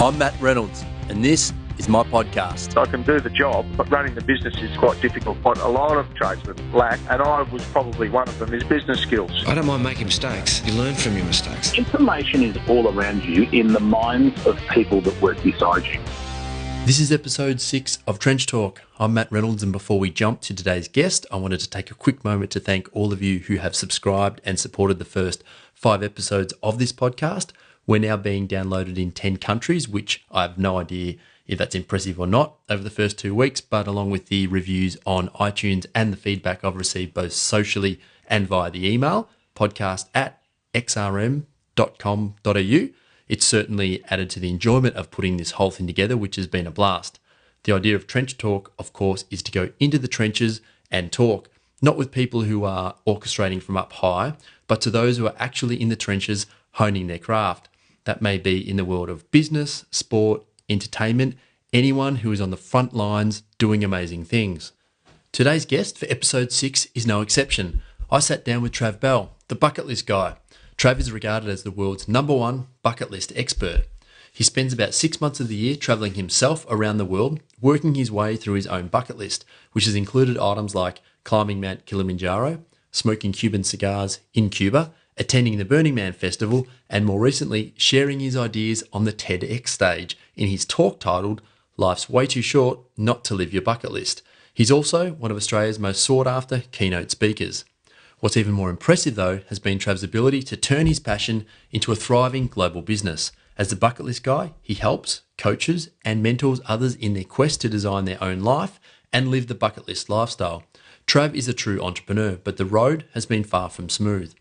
I'm Matt Reynolds, and this is my podcast. I can do the job, but running the business is quite difficult. What a lot of tradesmen lack, and I was probably one of them, is business skills. I don't mind making mistakes. You learn from your mistakes. Information is all around you in the minds of people that work beside you. This is episode 6 of Trench Talk. I'm Matt Reynolds, and before we jump to today's guest, I wanted to take a quick moment to thank all of you who have subscribed and supported the first 5 episodes of this podcast. We're now being downloaded in 10 countries, which I have no idea if that's impressive or not over the first 2 weeks, but along with the reviews on iTunes and the feedback I've received both socially and via the email, podcast@xrm.com.au, it's certainly added to the enjoyment of putting this whole thing together, which has been a blast. The idea of Trench Talk, of course, is to go into the trenches and talk, not with people who are orchestrating from up high, but to those who are actually in the trenches honing their craft. That may be in the world of business, sport, entertainment, anyone who is on the front lines doing amazing things. Today's guest for episode 6 is no exception. I sat down with Trav Bell, the bucket list guy. Trav is regarded as the world's #1 bucket list expert. He spends about 6 months of the year travelling himself around the world, working his way through his own bucket list, which has included items like climbing Mount Kilimanjaro, smoking Cuban cigars in Cuba, attending the Burning Man festival, and more recently, sharing his ideas on the TEDx stage in his talk titled, Life's Way Too Short Not to Live Your Bucket List. He's also one of Australia's most sought-after keynote speakers. What's even more impressive, though, has been Trav's ability to turn his passion into a thriving global business. As the bucket list guy, he helps, coaches, and mentors others in their quest to design their own life and live the bucket list lifestyle. Trav is a true entrepreneur, but the road has been far from smooth.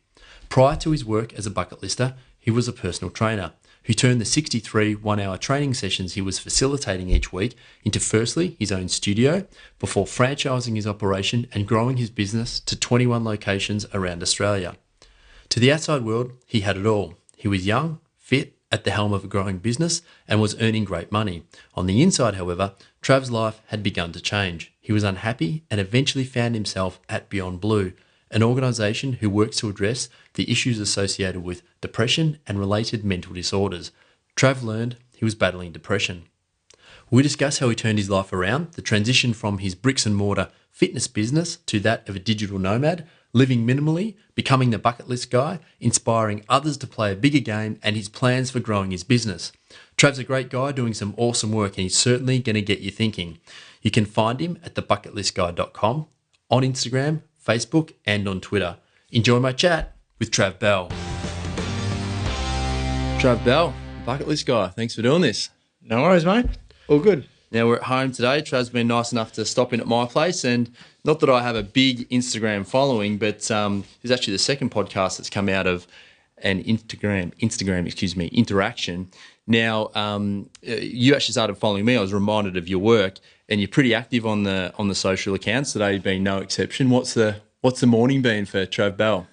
Prior to his work as a bucket lister, he was a personal trainer who turned the 63 one-hour training sessions he was facilitating each week into firstly his own studio before franchising his operation and growing his business to 21 locations around Australia. To the outside world, he had it all. He was young, fit, at the helm of a growing business and was earning great money. On the inside, however, Trav's life had begun to change. He was unhappy and eventually found himself at Beyond Blue, an organisation who works to address the issues associated with depression and related mental disorders. Trav learned he was battling depression. We discuss how he turned his life around, the transition from his bricks and mortar fitness business to that of a digital nomad, living minimally, becoming the bucket list guy, inspiring others to play a bigger game, and his plans for growing his business. Trav's a great guy doing some awesome work, and he's certainly going to get you thinking. You can find him at thebucketlistguy.com, on Instagram, Facebook, and on Twitter. Enjoy my chat with Trav Bell. Trav Bell, bucket list guy, thanks for doing this. No worries, mate. All good. Now we're at home today. Trav's been nice enough to stop in at my place, and not that I have a big Instagram following, but there's actually the second podcast that's come out of an Instagram interaction. Now, you actually started following me. I was reminded of your work, and you're pretty active on the social accounts. Today being no exception. What's the morning been for Trav Bell?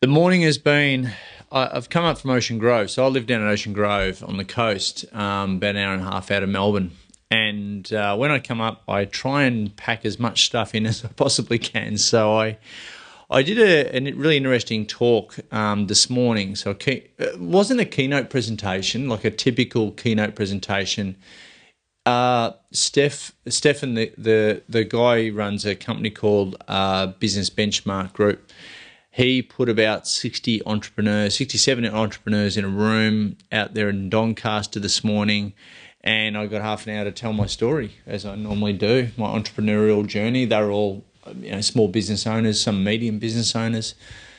The morning has been, I've come up from Ocean Grove. So I live down in Ocean Grove on the coast, about an hour and a half out of Melbourne. And when I come up, I try and pack as much stuff in as I possibly can. So I did a really interesting talk this morning. So it wasn't a keynote presentation, like a typical keynote presentation. Stefan, the guy who runs a company called Business Benchmark Group, he put about 67 entrepreneurs in a room out there in Doncaster this morning, and I got half an hour to tell my story, as I normally do, my entrepreneurial journey. They're all small business owners, some medium business owners.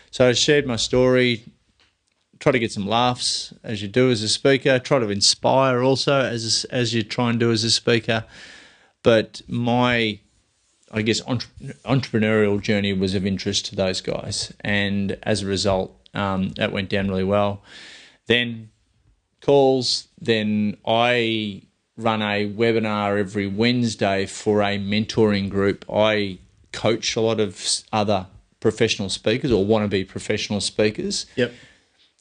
So I shared my story, try to get some laughs, as you do as a speaker, try to inspire also, as you try and do as a speaker. But my, I guess, entrepreneurial journey was of interest to those guys. And as a result, that went down really well. Then calls, then I run a webinar every Wednesday for a mentoring group. I coach a lot of other professional speakers or wannabe professional speakers. Yep.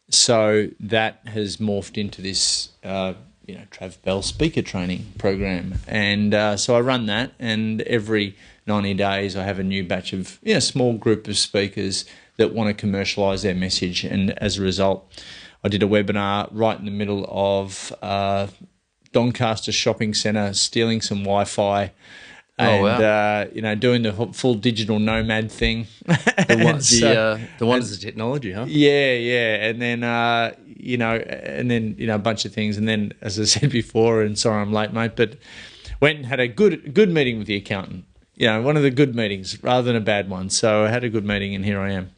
So that has morphed into this, Trav Bell speaker training program. And so I run that, and every 90 days I have a new batch of, small group of speakers that want to commercialise their message. And as a result, I did a webinar right in the middle of Doncaster shopping centre, stealing some Wi-Fi. Oh, And, wow. doing the full digital nomad thing. The wonders of technology, huh? Yeah. And then, a bunch of things. And then, as I said before, and sorry I'm late, mate, but went and had a good meeting with the accountant. One of the good meetings rather than a bad one. So I had a good meeting and here I am.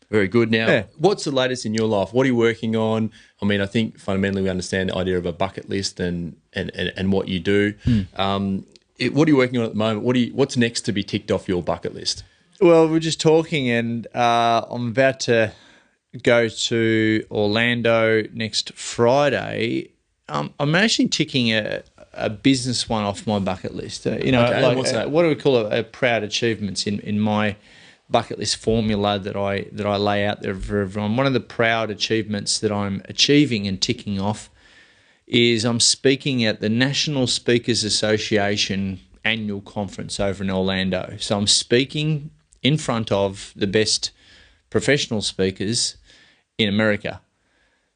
Very good. Now, Yeah. what's the latest in your life? What are you working on? I mean, I think fundamentally we understand the idea of a bucket list and what you do. What are you working on at the moment? What's next to be ticked off your bucket list? Well, we're just talking, and I'm about to go to Orlando next Friday. I'm actually ticking a business one off my bucket list. Okay, what's that? What do we call it? Proud achievements in my bucket list formula that I lay out there for everyone. One of the proud achievements that I'm achieving and ticking off is I'm speaking at the National Speakers Association annual conference over in Orlando. So I'm speaking in front of the best professional speakers in America.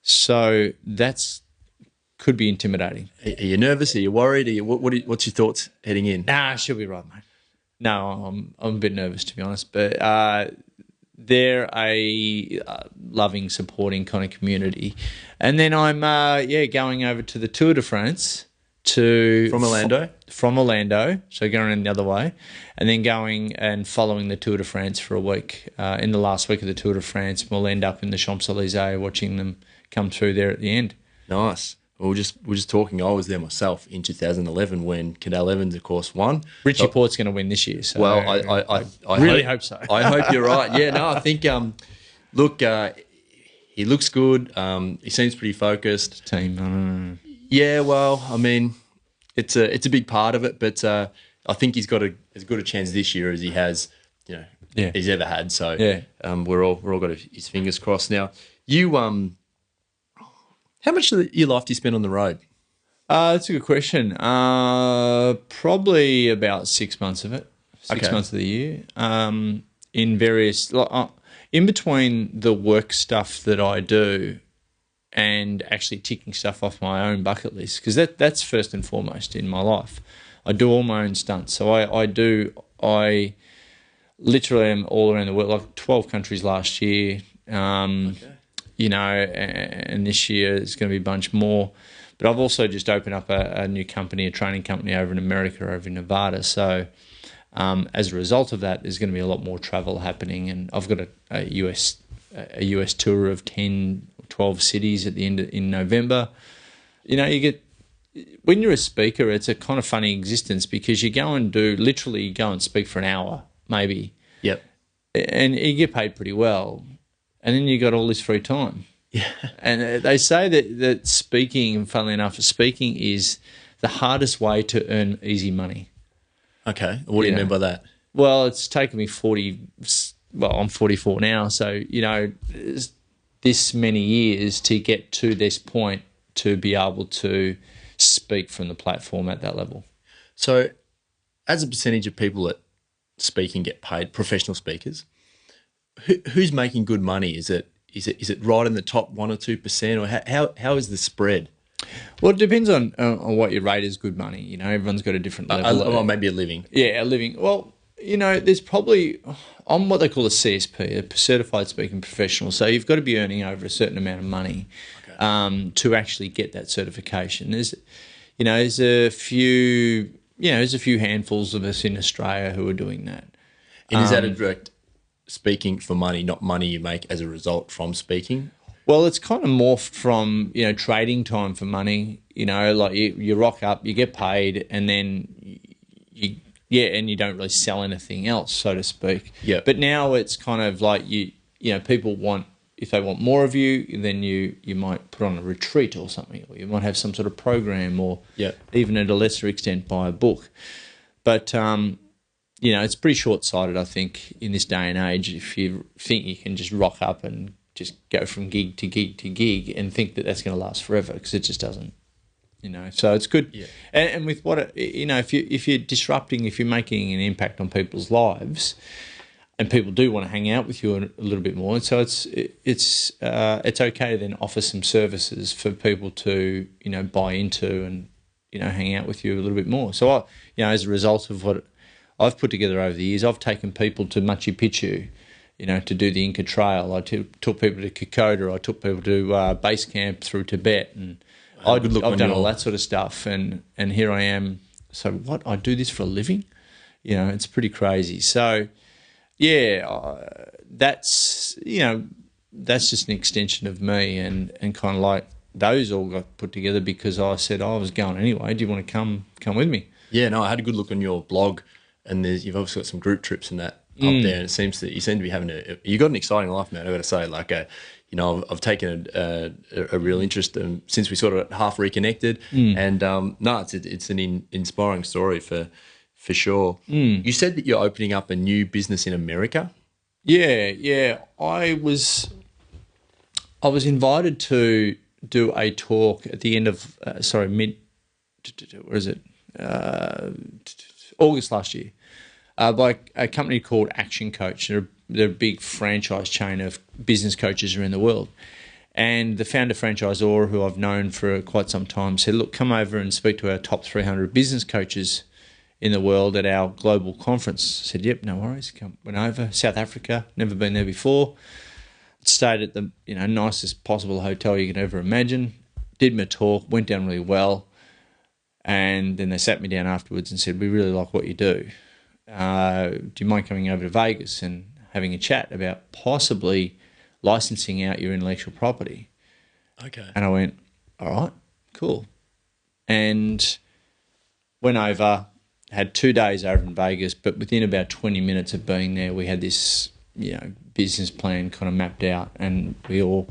So could be intimidating. Are you nervous? Are you worried? What's your thoughts heading in? Nah, she'll be right, mate. No, I'm a bit nervous, to be honest, but they're a loving, supporting kind of community. And then I'm going over to the Tour de France from Orlando, so going around the other way, and then going and following the Tour de France for a week. In the last week of the Tour de France, we'll end up in the Champs-Élysées watching them come through there at the end. Nice. Well, we're just talking. I was there myself in 2011 when Cadel Evans, of course, won. Richie Port's going to win this year. So well, I really hope so. I hope you're right. Yeah, no, I think, he looks good. He seems pretty focused. Team. Yeah, well, I mean, it's a big part of it, but I think he's got as good a chance this year as he has, he's ever had. So we're all got his fingers crossed. Now, you how much of your life do you spend on the road? That's a good question. Probably about 6 months of it. 6 months of the year. In various, in between the work stuff that I do and actually ticking stuff off my own bucket list, because that's first and foremost in my life. I do all my own stunts. So I literally am all around the world, like 12 countries last year. And this year it's going to be a bunch more. But I've also just opened up a new company, a training company over in America, over in Nevada. So as a result of that, there's going to be a lot more travel happening. And I've got a US tour of 10, 12 cities at the end in November. When you're a speaker, it's a kind of funny existence because you go and speak for an hour, maybe. Yep. And you get paid pretty well. And then you got all this free time. Yeah. And they say that speaking, funnily enough, speaking is the hardest way to earn easy money. Okay. What do you mean by that? Well, it's taken me I'm 44 now. So, this many years to get to this point to be able to speak from the platform at that level. So as a percentage of people that speak and get paid, professional speakers, who's making good money? Is it right in the top 1 or 2%, or how is the spread? Well, it depends on what you rate as good money. Everyone's got a different level. Maybe a living. Yeah, a living. Well, there's probably on what they call a CSP, a certified speaking professional. So you've got to be earning over a certain amount of money to actually get that certification. There's a few handfuls of us in Australia who are doing that. And is that a direct speaking for money, not money you make as a result from speaking? Well, it's kind of morphed from, trading time for money, like you rock up, you get paid, and then and you don't really sell anything else, so to speak. Yeah. But now it's kind of like people want, if they want more of you, then you might put on a retreat or something, or you might have some sort of program, or even at a lesser extent buy a book. But it's pretty short-sighted, I think, in this day and age, if you think you can just rock up and just go from gig to gig to gig and think that that's going to last forever, because it just doesn't. So it's good. Yeah. And with what if you're disrupting, if you're making an impact on people's lives, and people do want to hang out with you a little bit more, and so it's okay to then offer some services for people to buy into hang out with you a little bit more. So as a result of what I've put together over the years, I've taken people to Machu Picchu, to do the Inca Trail. I took people to Kokoda. I took people to base camp through Tibet, and I've done all that sort of stuff. And here I am. So what? I do this for a living? It's pretty crazy. So that's just an extension of me, and kind of like those all got put together because I said I was going anyway. Do you want to come with me? Yeah, no, I had a good look on your blog, and you've obviously got some group trips and that up there, and it seems that you seem to be having you got an exciting life, man. I've got to say, like, I've taken a real interest since we sort of half reconnected, and it's an inspiring story for sure. You said that you're opening up a new business in America. Yeah. I was invited to do a talk at the end of August last year by a company called Action Coach. They're a big franchise chain of business coaches around the world. And the founder franchisor, who I've known for quite some time, said, look, come over and speak to our top 300 business coaches in the world at our global conference. I said, yep, no worries. Went over, South Africa, never been there before. Stayed at the nicest possible hotel you could ever imagine. Did my talk, went down really well. And then they sat me down afterwards and said, we really like what you do. Do you mind coming over to Vegas and having a chat about possibly licensing out your intellectual property? Okay. And I went, all right, cool. And went over, had 2 days over in Vegas, but within about 20 minutes of being there, we had this, business plan kind of mapped out, and we all,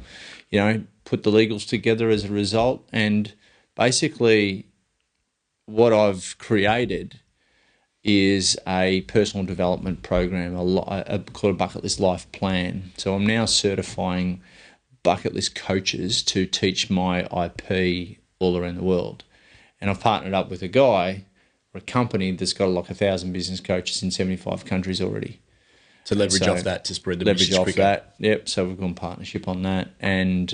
put the legals together as a result. And basically what I've created is a personal development program, called a Bucket List Life Plan. So I'm now certifying bucket list coaches to teach my IP all around the world. And I've partnered up with a guy or a company that's got like 1,000 business coaches in 75 countries already. So leverage off that to spread the message quicker. Leverage off that, yep. So we've gone partnership on that, and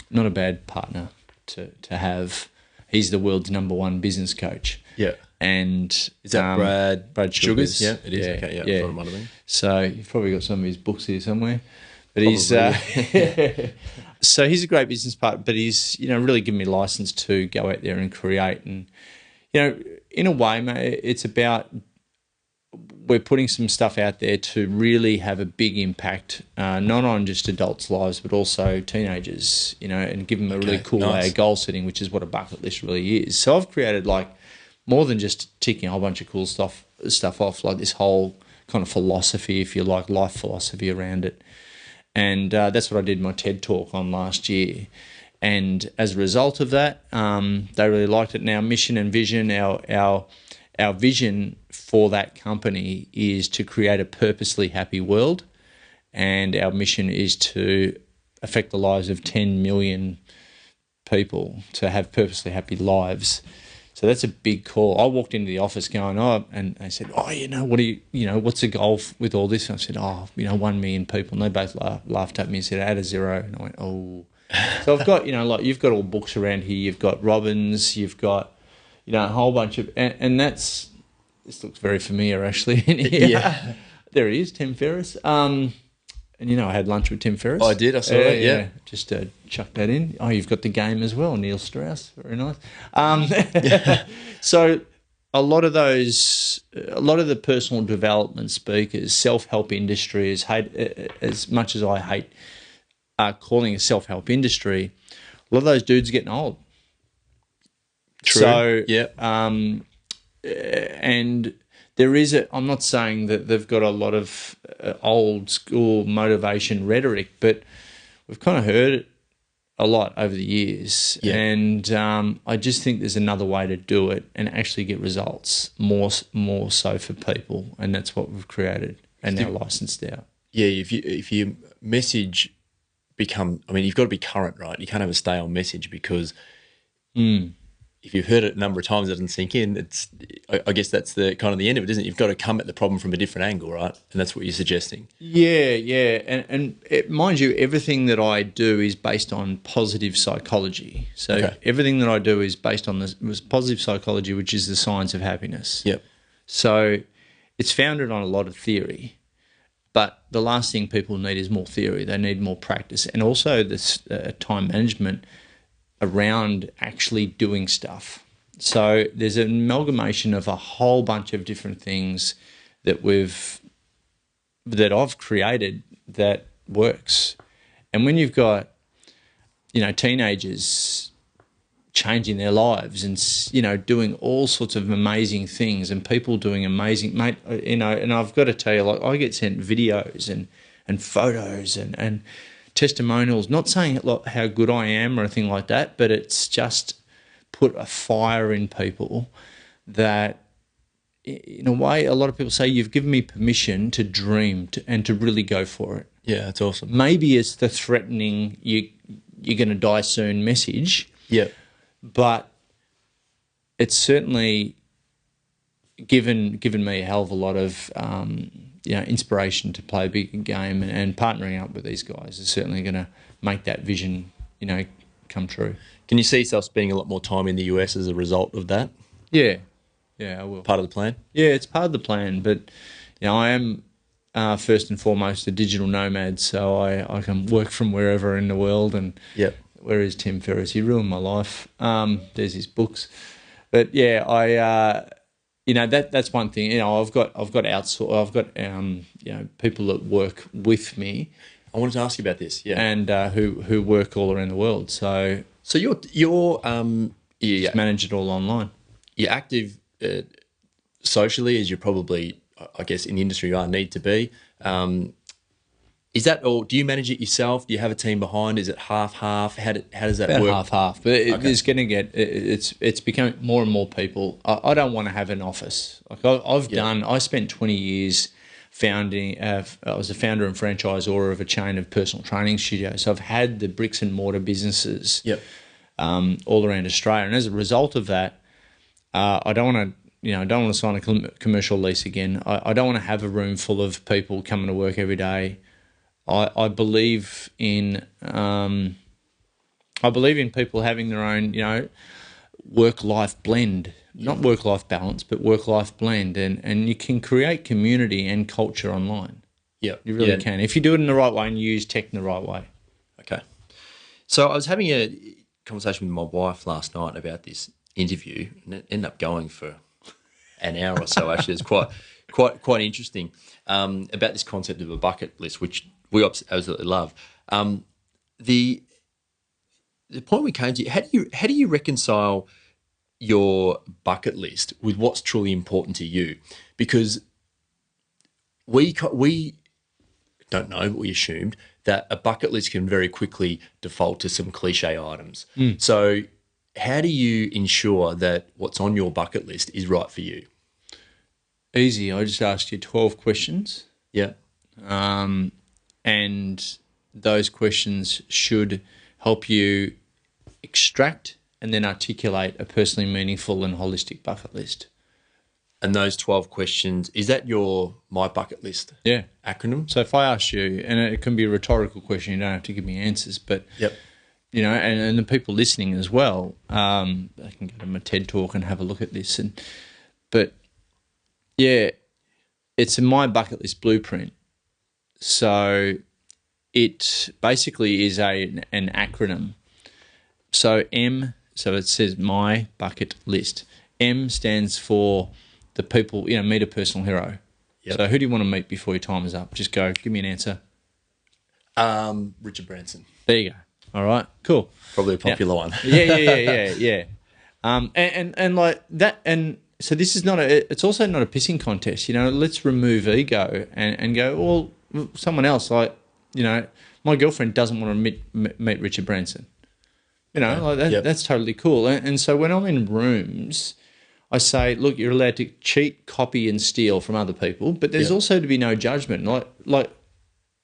not a bad partner to have. He's the world's #1 business coach. Yeah. And is that Brad Sugars? Yeah, it is. Yeah, okay, yeah. Thought it might have been. So you've probably got some of his books here somewhere. But probably. So he's a great business partner, but he's really given me license to go out there and create. And in a way, mate, it's about, we're putting some stuff out there to really have a big impact, not on just adults' lives, but also teenagers, and give them a really cool way of goal setting, which is what a bucket list really is. So I've created more than just ticking a whole bunch of cool stuff off, like this whole kind of philosophy, if you like, life philosophy around it. And that's what I did my TED talk on last year. And as a result of that, they really liked it. Now, mission and vision, our vision for that company is to create a purposely happy world, and our mission is to affect the lives of 10 million people to have purposely happy lives. So that's a big call. I walked into the office going, and they said, what do you, what's the goal with all this? And I said, 1 million people. And they both laughed at me and said, add a zero. And I went, oh. So I've got, you've got all books around here. You've got Robbins. You've got, a whole bunch of, and this looks very familiar actually. Yeah. There he is, Tim Ferriss. And I had lunch with Tim Ferriss. Oh, I did. I saw that. Yeah. Just chuck that in. Oh, you've got the game as well, Neil Strauss. Very nice. So a lot of the personal development speakers, self-help industry, as much as I hate calling a self-help industry, a lot of those dudes are getting old. True. So, yeah. And there is I'm not saying that they've got a lot of old school motivation rhetoric, but we've kind of heard it a lot over the years. Yeah. And I just think there's another way to do it and actually get results more so for people. And that's what we've created and now licensed out. Yeah. If you message you've got to be current, right? You can't have a stale message because if you've heard it a number of times, it doesn't sink in. I guess that's the kind of the end of it, isn't it? You've got to come at the problem from a different angle, right? And that's what you're suggesting. Yeah. And mind you, everything that I do is based on positive psychology. So everything that I do is based on this positive psychology, which is the science of happiness. Yep. So it's founded on a lot of theory. But the last thing people need is more theory. They need more practice, and also this time management around actually doing stuff. So there's an amalgamation of a whole bunch of different things that I've created that works. And when you've got, teenagers changing their lives and, doing all sorts of amazing things, and people doing amazing, mate, and I've got to tell you, like, I get sent videos and photos and testimonials, not saying how good I am or anything like that, but it's just put a fire in people that, in a way, a lot of people say, you've given me permission to dream and to really go for it. Yeah, that's awesome. Maybe it's the threatening, you're going to die soon message. Yeah. But it's certainly given me a hell of a lot of inspiration to play a big game, and partnering up with these guys is certainly going to make that vision come true. Can you see yourself spending a lot more time in the US as a result of that? Yeah, I will. Part of the plan? Yeah, it's part of the plan, but I am first and foremost a digital nomad, so I can work from wherever in the world. And yep. Where is Tim Ferriss? He ruined my life. There's his books, but yeah, that's one thing. I've got people that work with me. I wanted to ask you about this. Yeah, and who work all around the world. So you're manage it all online. You're active socially, as you probably, I guess, in the industry you need to be. Is that, or do you manage it yourself? Do you have a team behind? Is it half-half? How does that work? Half-half, but it's going to get it's becoming more and more people. I don't want to have an office. Like I spent 20 years founding. I was a founder and franchisor of a chain of personal training studios. So I've had the bricks and mortar businesses all around Australia, and as a result of that, I don't want to sign a commercial lease again. I don't want to have a room full of people coming to work every day. I believe in people having their own, work-life blend, not work-life balance, but work-life blend, and you can create community and culture online. Yeah, you really can if you do it in the right way and you use tech in the right way. Okay, so I was having a conversation with my wife last night about this interview, and it ended up going for an hour or so. Actually, it's quite interesting about this concept of a bucket list, which we absolutely love. The point we came to, how do you reconcile your bucket list with what's truly important to you? Because we don't know, but we assumed that a bucket list can very quickly default to some cliche items. So how do you ensure that what's on your bucket list is right for you? Easy. I just asked you 12 questions. Yeah. And those questions should help you extract and then articulate a personally meaningful and holistic bucket list. And those 12 questions, is that my bucket list acronym? So if I ask you, and it can be a rhetorical question, you don't have to give me answers, but and the people listening as well, they can go to my TED talk and have a look at this. But it's in my bucket list blueprint. So it basically is an acronym. So so it says my bucket list. M stands for the people, meet a personal hero. Yep. So who do you want to meet before your time is up? Just go, give me an answer. Richard Branson. There you go. All right, cool. Probably a popular one. Yeah. And like that, and so this is it's also not a pissing contest. Let's remove ego and go, well, someone else, like, my girlfriend doesn't want to meet Richard Branson. That's totally cool. And so when I'm in rooms, I say, look, you're allowed to cheat, copy, and steal from other people, but there's also to be no judgment. Like,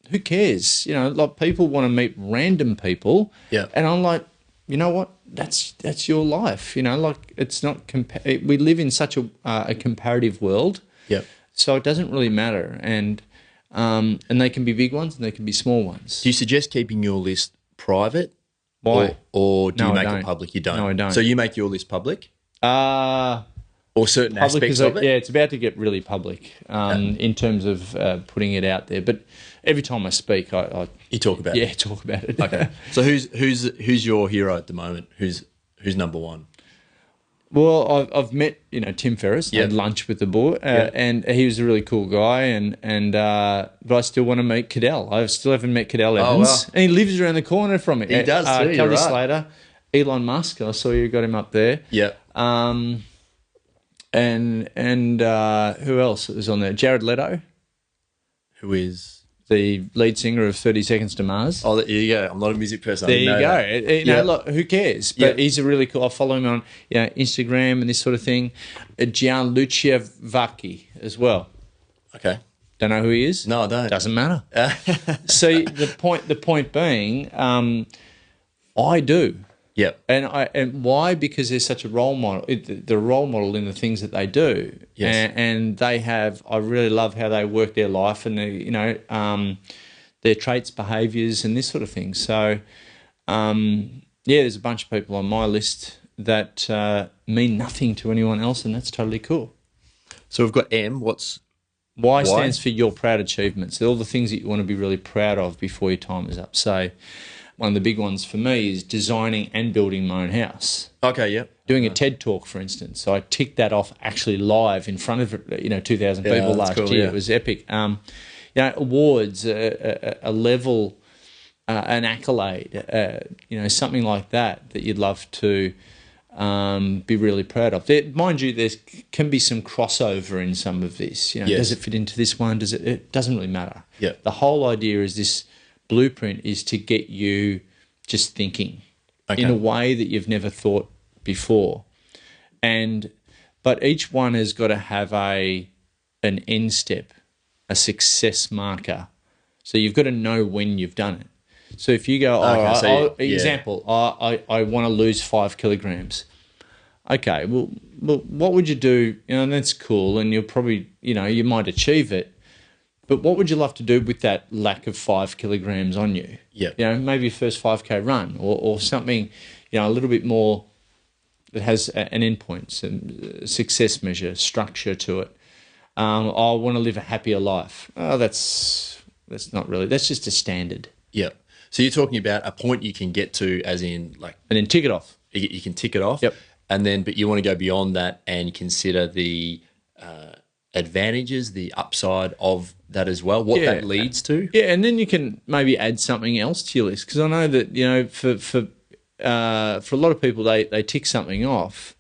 who cares? Like, people want to meet random people. Yeah. And I'm like, you know what? that's your life. Like it's not. We live in such a comparative world. Yep. So it doesn't really matter, and they can be big ones and they can be small ones. Do you suggest keeping your list private? Why? Or do you No, I make it don't. public? You don't. No, I don't. So you make your list public, or certain Public aspects of it? Yeah, it's about to get really public in terms of putting it out there. But every time I speak, I You talk about it. talk about it. Okay. So who's your hero at the moment? Who's number one? Well, I've met Tim Ferriss. Yeah. Had lunch with the boy, and he was a really cool guy. But I still want to meet Cadell. I still haven't met Cadell Evans, wow. and he lives around the corner from me. He does too, you're Kelly right. Slater, Elon Musk. I saw you got him up there. Yeah. And who else was on there? Jared Leto, Who is? the lead singer of 30 Seconds to Mars. Oh, there you go. I'm not a music person. There you go. That. You know, look, who cares? But Yeah. he's a really cool. I follow him on Instagram and this sort of thing. Gianluca Vacchi as well. Okay. Don't know who he is? No, I don't. Doesn't matter. See, the point being, I do. Yep. And why? Because they're such a role model. They're a role model in the things that they do. Yes. And they have. I really love how they work their life and their traits, behaviours, and this sort of thing. So, there's a bunch of people on my list that mean nothing to anyone else, and that's totally cool. So we've got M. What's Y stands for your proud achievements. They're all the things that you want to be really proud of before your time is up. So one of the big ones for me is designing and building my own house. okay? Yep. Doing a TED talk, for instance. So I ticked that off actually live in front of 2,000 Yeah, people that's last cool, year. yeah. It was epic. Awards, a level, an accolade, something like that you'd love to be really proud of. Mind you, there can be some crossover in some of this. Yes. Does it fit into this one? It doesn't really matter. Yeah. The whole idea is this blueprint is to get you just thinking in a way that you've never thought before. But each one has got to have an end step, a success marker. So you've got to know when you've done it. So if you go, example, I want to lose 5 kilograms. Okay, well, what would you do? And that's cool, and you'll probably, you might achieve it. But what would you love to do with that lack of 5 kilograms on you? Yeah. Maybe your first 5K run or something, a little bit more that has an endpoint, some success measure, structure to it. I want to live a happier life. Oh, that's not really. That's just a standard. Yep. So you're talking about a point you can get to, as in like, And then tick it off. you can tick it off. Yep. And then, but you want to go beyond that and consider the advantages, the upside of that as well, what that leads to. Yeah, and then you can maybe add something else to your list, because I know that for a lot of people they tick something off,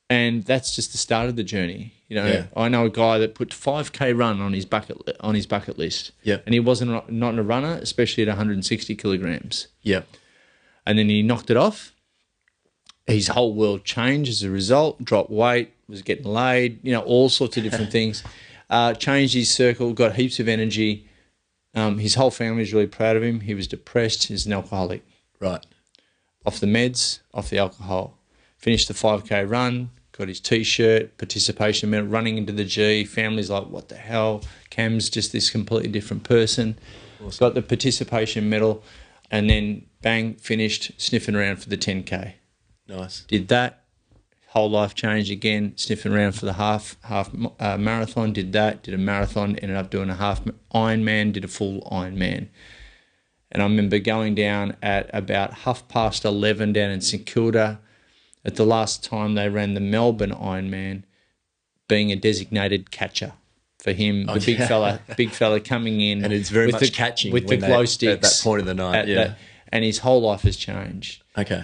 and that's just the start of the journey. I know a guy that put 5K run on his bucket list. Yeah. And he wasn't not a runner, especially at 160 kilograms. Yeah. And then he knocked it off. His whole world changed as a result. Dropped weight, was getting laid, all sorts of different things. Changed his circle, got heaps of energy. His whole family was really proud of him. He was depressed. He's an alcoholic. Right. Off the meds, off the alcohol. Finished the 5K run, got his T-shirt, participation medal, running into the G. Family's like, what the hell? Cam's just this completely different person. Awesome. Got the participation medal, and then bang, finished sniffing around for the 10K. Nice. Did that, whole life changed again, sniffing around for the half marathon, did that, did a marathon, ended up doing a half Ironman, did a full Ironman. And I remember going down at about 11:30 down in St Kilda at the last time they ran the Melbourne Ironman, being a designated catcher for him, the big fella coming in. And it's very much catching with the glow sticks at that point of the night. And his whole life has changed. Okay.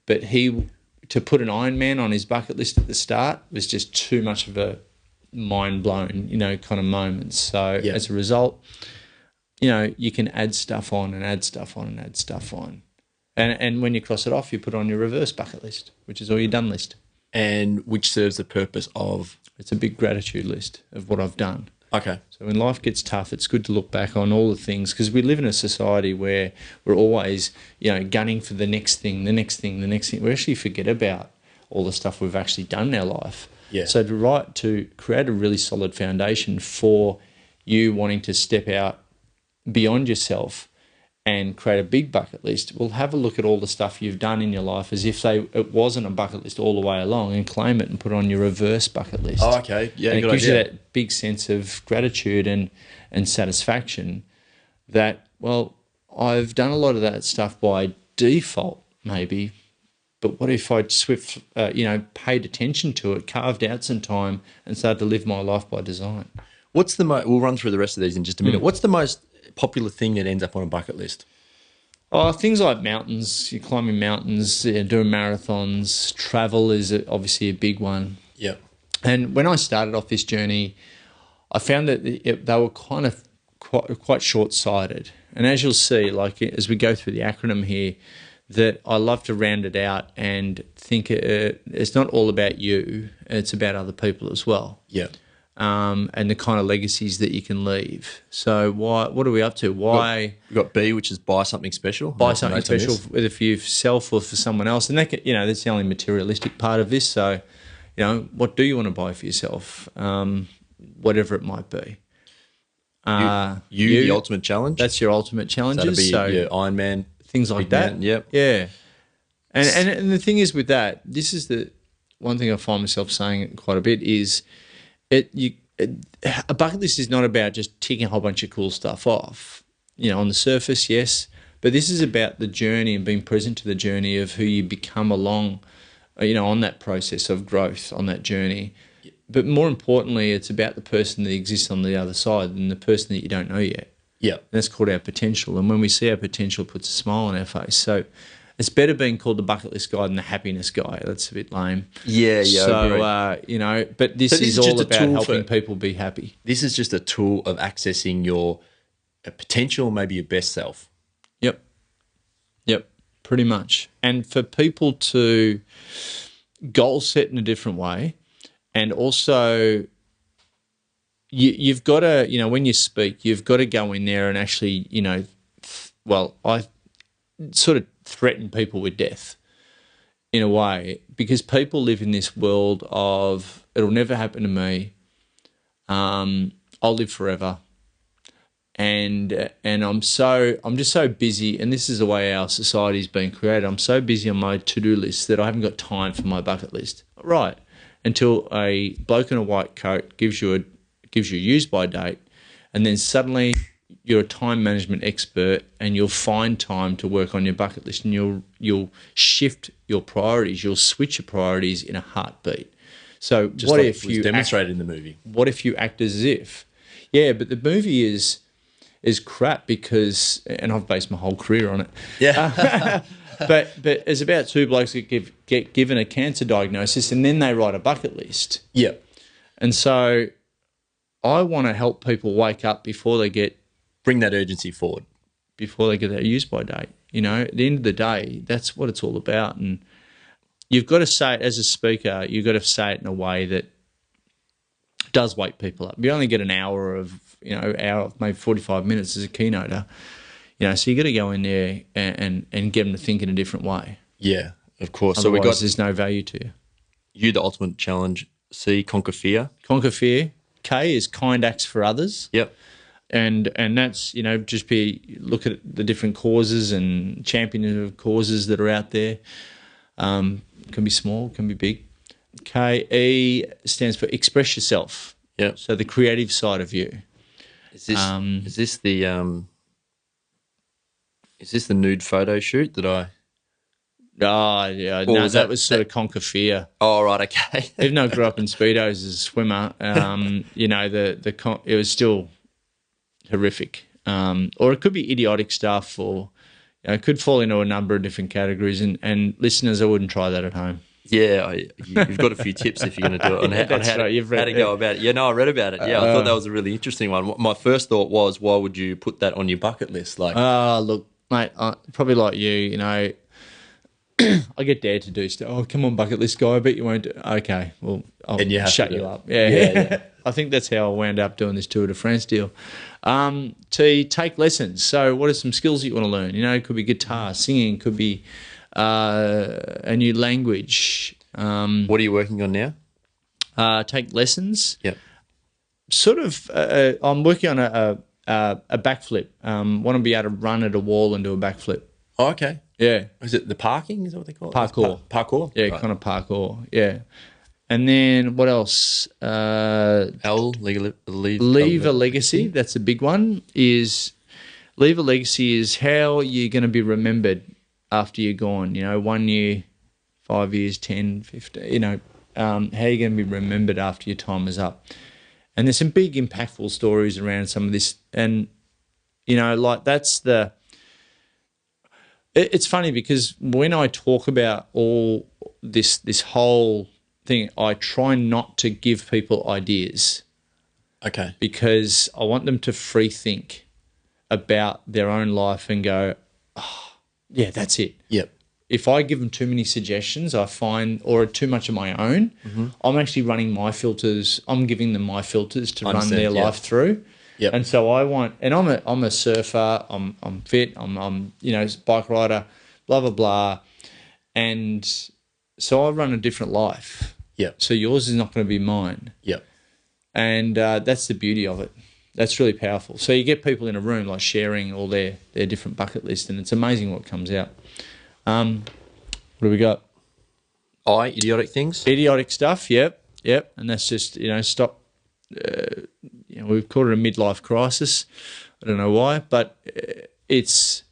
But to put an Ironman on his bucket list at the start was just too much of a mind blown, kind of moment. So as a result, you can add stuff on and add stuff on and add stuff on. And when you cross it off, you put it on your reverse bucket list, which is all your done list. And which serves the purpose of? It's a big gratitude list of what I've done. Okay. So when life gets tough, it's good to look back on all the things, because we live in a society where we're always, gunning for the next thing, the next thing, the next thing. We actually forget about all the stuff we've actually done in our life. Yeah. So to create a really solid foundation for you wanting to step out beyond yourself and create a big bucket list, we'll have a look at all the stuff you've done in your life as if it wasn't a bucket list all the way along, and claim it and put it on your reverse bucket list. Oh, okay. Yeah, and it good gives idea. you that big sense of gratitude and satisfaction that, well, I've done a lot of that stuff by default maybe, but what if I'd paid attention to it, carved out some time and started to live my life by design? We'll run through the rest of these in just a minute. What's the most popular thing that ends up on a bucket list? Oh, things like mountains, you're climbing mountains, doing marathons. Travel is obviously a big one. Yeah. And when I started off this journey, I found that they were kind of quite short-sighted. And as you'll see, like as we go through the acronym here, that I love to round it out and think it's not all about you, it's about other people as well. Yeah. And the kind of legacies that you can leave. So what are we up to? Why We've got B, which is buy something special. buy something special, whether for yourself or for someone else? And that that's the only materialistic part of this. So, what do you want to buy for yourself? Whatever it might be. You, the ultimate challenge. That's your ultimate challenges. That'd be your Iron Man. Things like Big that. Man, yep. Yeah. And the thing is with that, this is the one thing I find myself saying quite a bit is a bucket list is not about just ticking a whole bunch of cool stuff off. On the surface, yes, but this is about the journey and being present to the journey of who you become along, on that process of growth, on that journey. But more importantly, it's about the person that exists on the other side and the person that you don't know yet. Yeah. And that's called our potential. And when we see our potential, it puts a smile on our face. So it's better being called the bucket list guy than the happiness guy. That's a bit lame. Yeah. So, but this is all about helping people be happy. This is just a tool of accessing your potential, maybe your best self. Yep, pretty much. And for people to goal set in a different way, and also you've got to, when you speak, you've got to go in there and actually, I sort of threaten people with death in a way, because people live in this world of it'll never happen to me. I'll live forever. And I'm just so busy, and this is the way our society's been created. I'm so busy on my to-do list that I haven't got time for my bucket list. Right. Until a bloke in a white coat gives you a use-by date, and then suddenly you're a time management expert and you'll find time to work on your bucket list, and you'll shift your priorities, you'll switch your priorities in a heartbeat. So Just what like if was you demonstrated in the movie? What if you act as if? Yeah, but the movie is crap because, and I've based my whole career on it. Yeah. But it's about two blokes that get given a cancer diagnosis and then they write a bucket list. Yeah. And so I want to help people wake up before they get Bring that urgency forward. that use-by date. At the end of the day, that's what it's all about. And you've got to say it as a speaker, you've got to say it in a way that does wake people up. You only get an hour, maybe 45 minutes as a keynoter. So you got to go in there and get them to think in a different way. Yeah, of course. Otherwise, there's no value to you. You, the ultimate challenge. C, conquer fear. Conquer fear. K is kind acts for others. Yep. And that's, just look at the different causes and champion of causes that are out there. Can be small, can be big. E stands for express yourself. Yeah. So the creative side of you. Is this the nude photo shoot that I? Oh, yeah. Or No, was that was sort of conquer fear. Oh, right, okay. Even though I grew up in Speedos as a swimmer, it was still horrific. Or it could be idiotic stuff, or it could fall into a number of different categories. And listeners, I wouldn't try that at home. Yeah, you've got a few tips if you're going to do it on how to go about it. Yeah, no, I read about it. Yeah, I thought that was a really interesting one. My first thought was, why would you put that on your bucket list? Like, look, mate, probably like you, I get dared to do stuff. Oh, come on, bucket list guy. I bet you won't do. Okay, well, I'll And you have shut to do you it. up. Yeah. Yeah. I think that's how I wound up doing this Tour de France deal. To take lessons. So, what are some skills that you want to learn? You know, it could be guitar, singing, could be a new language. What are you working on now? Take lessons. Yep. Sort of. I'm working on a backflip. Want to be able to run at a wall and do a backflip. Oh, okay. Yeah. Is it the parking? Is that what they call it? Parkour. Parkour? Yeah, Right. kind of parkour. Yeah. And then what else? Leave a legacy. That's a big one. Leave a legacy is how you're going to be remembered after you're gone. You know, 1 year, 5 years, 10, 15, you know, how you're going to be remembered after your time is up. And there's some big impactful stories around some of this. And, you know, like that's the... It's funny because when I talk about all this whole thing, I try not to give people ideas. Okay. Because I want them to free think about their own life and go, oh, yeah, that's it. Yep. If I give them too many suggestions, I find, or too much of my own, I'm actually running my filters. I'm giving them my filters to run their life through. Yep. And so I want, and I'm a surfer. I'm fit. I'm you know, bike rider. Blah blah blah. And so I run a different life. Yep. So yours is not going to be mine. Yep. And that's the beauty of it. That's really powerful. So you get people in a room like sharing all their different bucket lists, and it's amazing what comes out. What do we got? Idiotic things? Idiotic stuff, yep. And that's just, you know, stop. You know, we've called it a midlife crisis. I don't know why, but let's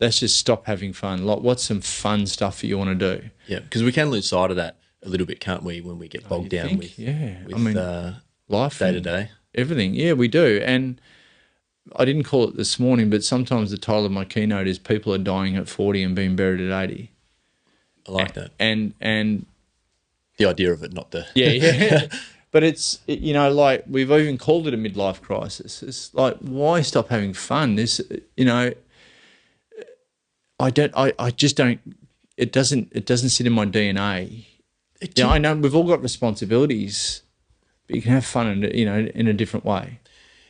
just stop having fun. Like, what's some fun stuff that you want to do? Yeah, because we can lose sight of that a little bit, can't we, when we get bogged down with life, day to day. Everything. Yeah, we do. And I didn't call it this morning, but sometimes the title of my keynote is "People are dying at 40 and being buried at 80." I like that. And the idea of it, not the yeah. But you know, like we've even called it a midlife crisis. It's like, why stop having fun? This, you know, I just don't. It doesn't sit in my DNA. Yeah, I know we've all got responsibilities, but you can have fun in a different way.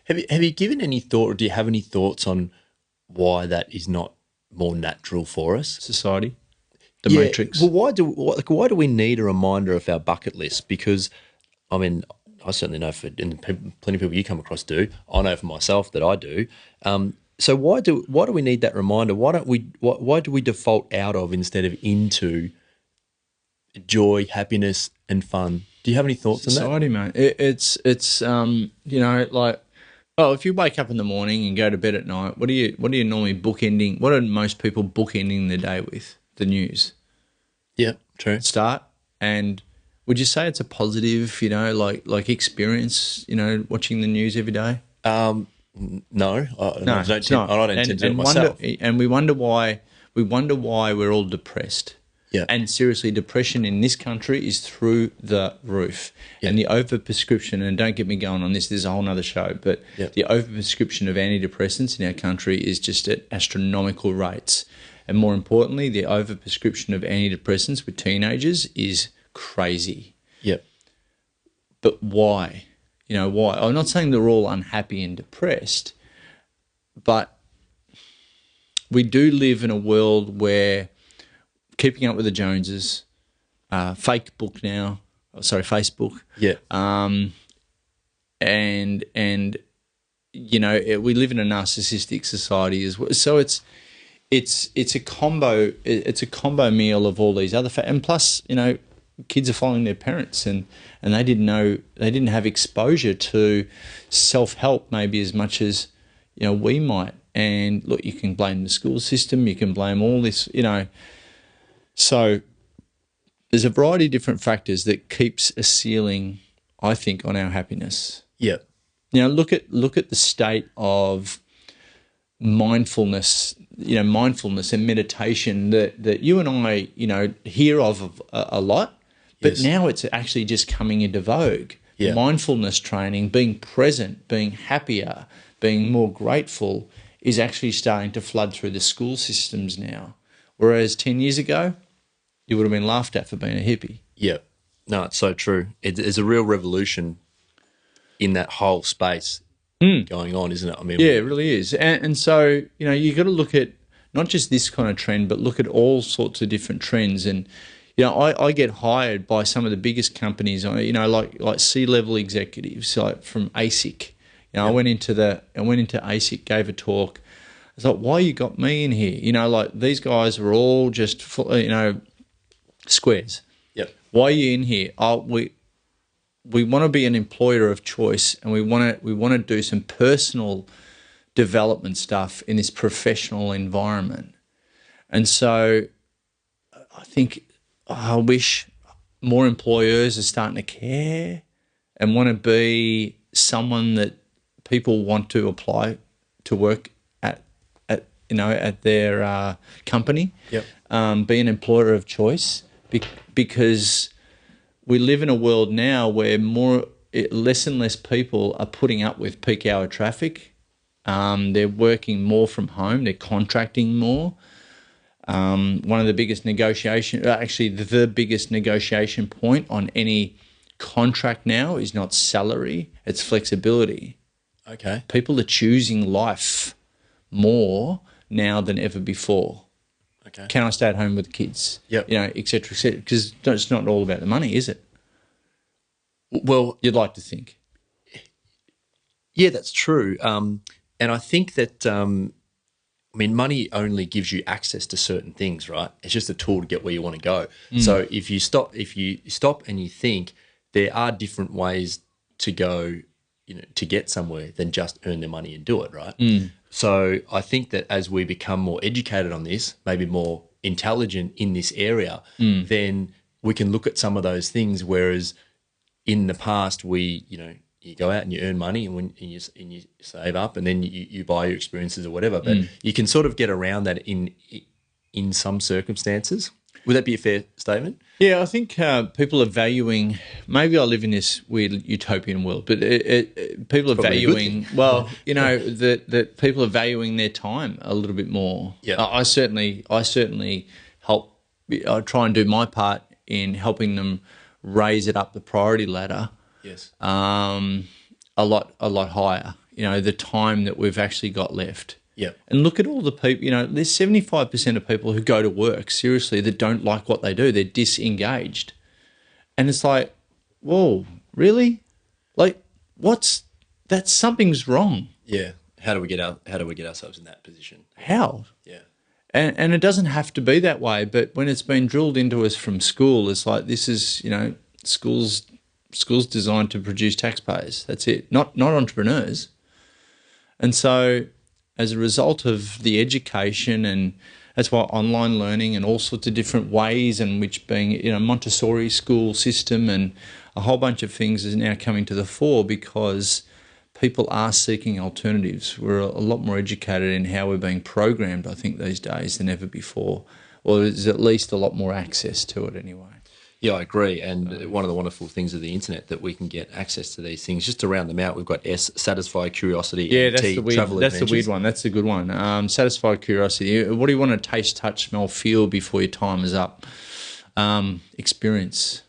Have you given any thought, or do you have any thoughts on why that is not more natural for us? Society, the Matrix. Well, why do we need a reminder of our bucket list? Because, I mean, I certainly know and plenty of people you come across do. I know for myself that I do. So why do we need that reminder? Why do we default out of instead of into joy, happiness, and fun? Do you have any thoughts on that? Society, mate. It's you know, like, oh, if you wake up in the morning and go to bed at night, what are you normally bookending? What are most people bookending their day with? The news. Yeah, true. Start. And would you say it's a positive, you know, like experience, you know, watching the news every day? No, I don't tend to do it myself. And we wonder why we're all depressed. Yeah. And seriously, depression in this country is through the roof. Yeah. And the overprescription, and don't get me going on this, there's a whole nother show, but the overprescription of antidepressants in our country is just at astronomical rates. And more importantly, the overprescription of antidepressants with teenagers is crazy. Yep. But why? You know, why? I'm not saying they're all unhappy and depressed, but we do live in a world where keeping up with the Joneses, Facebook, Yeah. and you know, we live in a narcissistic society as well. So it's a combo meal of all these other and plus, you know, kids are following their parents and they didn't have exposure to self-help maybe as much as, you know, we might. And look, you can blame the school system, you can blame all this, you know. So there's a variety of different factors that keeps a ceiling, I think, on our happiness. Yeah. You know, look at the state of mindfulness, you know, mindfulness and meditation that you and I, you know, hear of a lot, but now it's actually just coming into vogue. Yeah. Mindfulness training, being present, being happier, being more grateful is actually starting to flood through the school systems now. Whereas 10 years ago, you would have been laughed at for being a hippie. Yeah. No, it's so true. There's a real revolution in that whole space going on, isn't it? I mean, Yeah, it really is. And so, you got to look at not just this kind of trend, but look at all sorts of different trends. And, I get hired by some of the biggest companies, like C-level executives, like from ASIC. I went into ASIC, gave a talk. I was like, why you got me in here? Like these guys are all just, squares. Yep. Why are you in here? We want to be an employer of choice, and we want to do some personal development stuff in this professional environment. And so I wish more employers are starting to care and want to be someone that people want to apply to work at their company. Yep. Be an employer of choice because we live in a world now where less and less people are putting up with peak hour traffic. They're working more from home. They're contracting more. One of the biggest the biggest negotiation point on any contract now is not salary, it's flexibility. Okay. People are choosing life more now than ever before. Okay. Can I stay at home with the kids? Yep. Et cetera, because it's not all about the money, is it? Well, You'd like to think. yeah, that's true. And I think that, money only gives you access to certain things, right? It's just a tool to get where you want to go. So if you stop and you think there are different ways to go, to get somewhere than just earn the money and do it, right? So I think that as we become more educated on this, maybe more intelligent in this area, then we can look at some of those things. Whereas in the past, you go out and you earn money and you save up and then you buy your experiences or whatever. But you can sort of get around that in some circumstances. Would that be a fair statement? Yeah, I think people are valuing. Maybe I live in this weird utopian world, but people are valuing. Well, that people are valuing their time a little bit more. Yeah, I certainly help. I try and do my part in helping them raise it up the priority ladder. Yes, a lot higher. The time that we've actually got left. Yeah. And look at all the people, there's 75% of people who go to work, seriously, that don't like what they do. They're disengaged. And it's like, whoa, really? Like, something's wrong. Yeah. How do we get ourselves in that position? How? Yeah. And it doesn't have to be that way, but when it's been drilled into us from school, it's like this is, school's designed to produce taxpayers. That's it. Not entrepreneurs. And so as a result of the education, and that's why online learning and all sorts of different ways, and which being, Montessori school system and a whole bunch of things is now coming to the fore because people are seeking alternatives. We're a lot more educated in how we're being programmed, I think, these days than ever before, or there's at least a lot more access to it anyway. Yeah, I agree. And one of the wonderful things of the internet that we can get access to these things. Just to round them out, we've got S, satisfy curiosity. Yeah, and T, travel that's adventures. the weird one. That's the good one. Satisfy curiosity. What do you want to taste, touch, smell, feel before your time is up? Experience.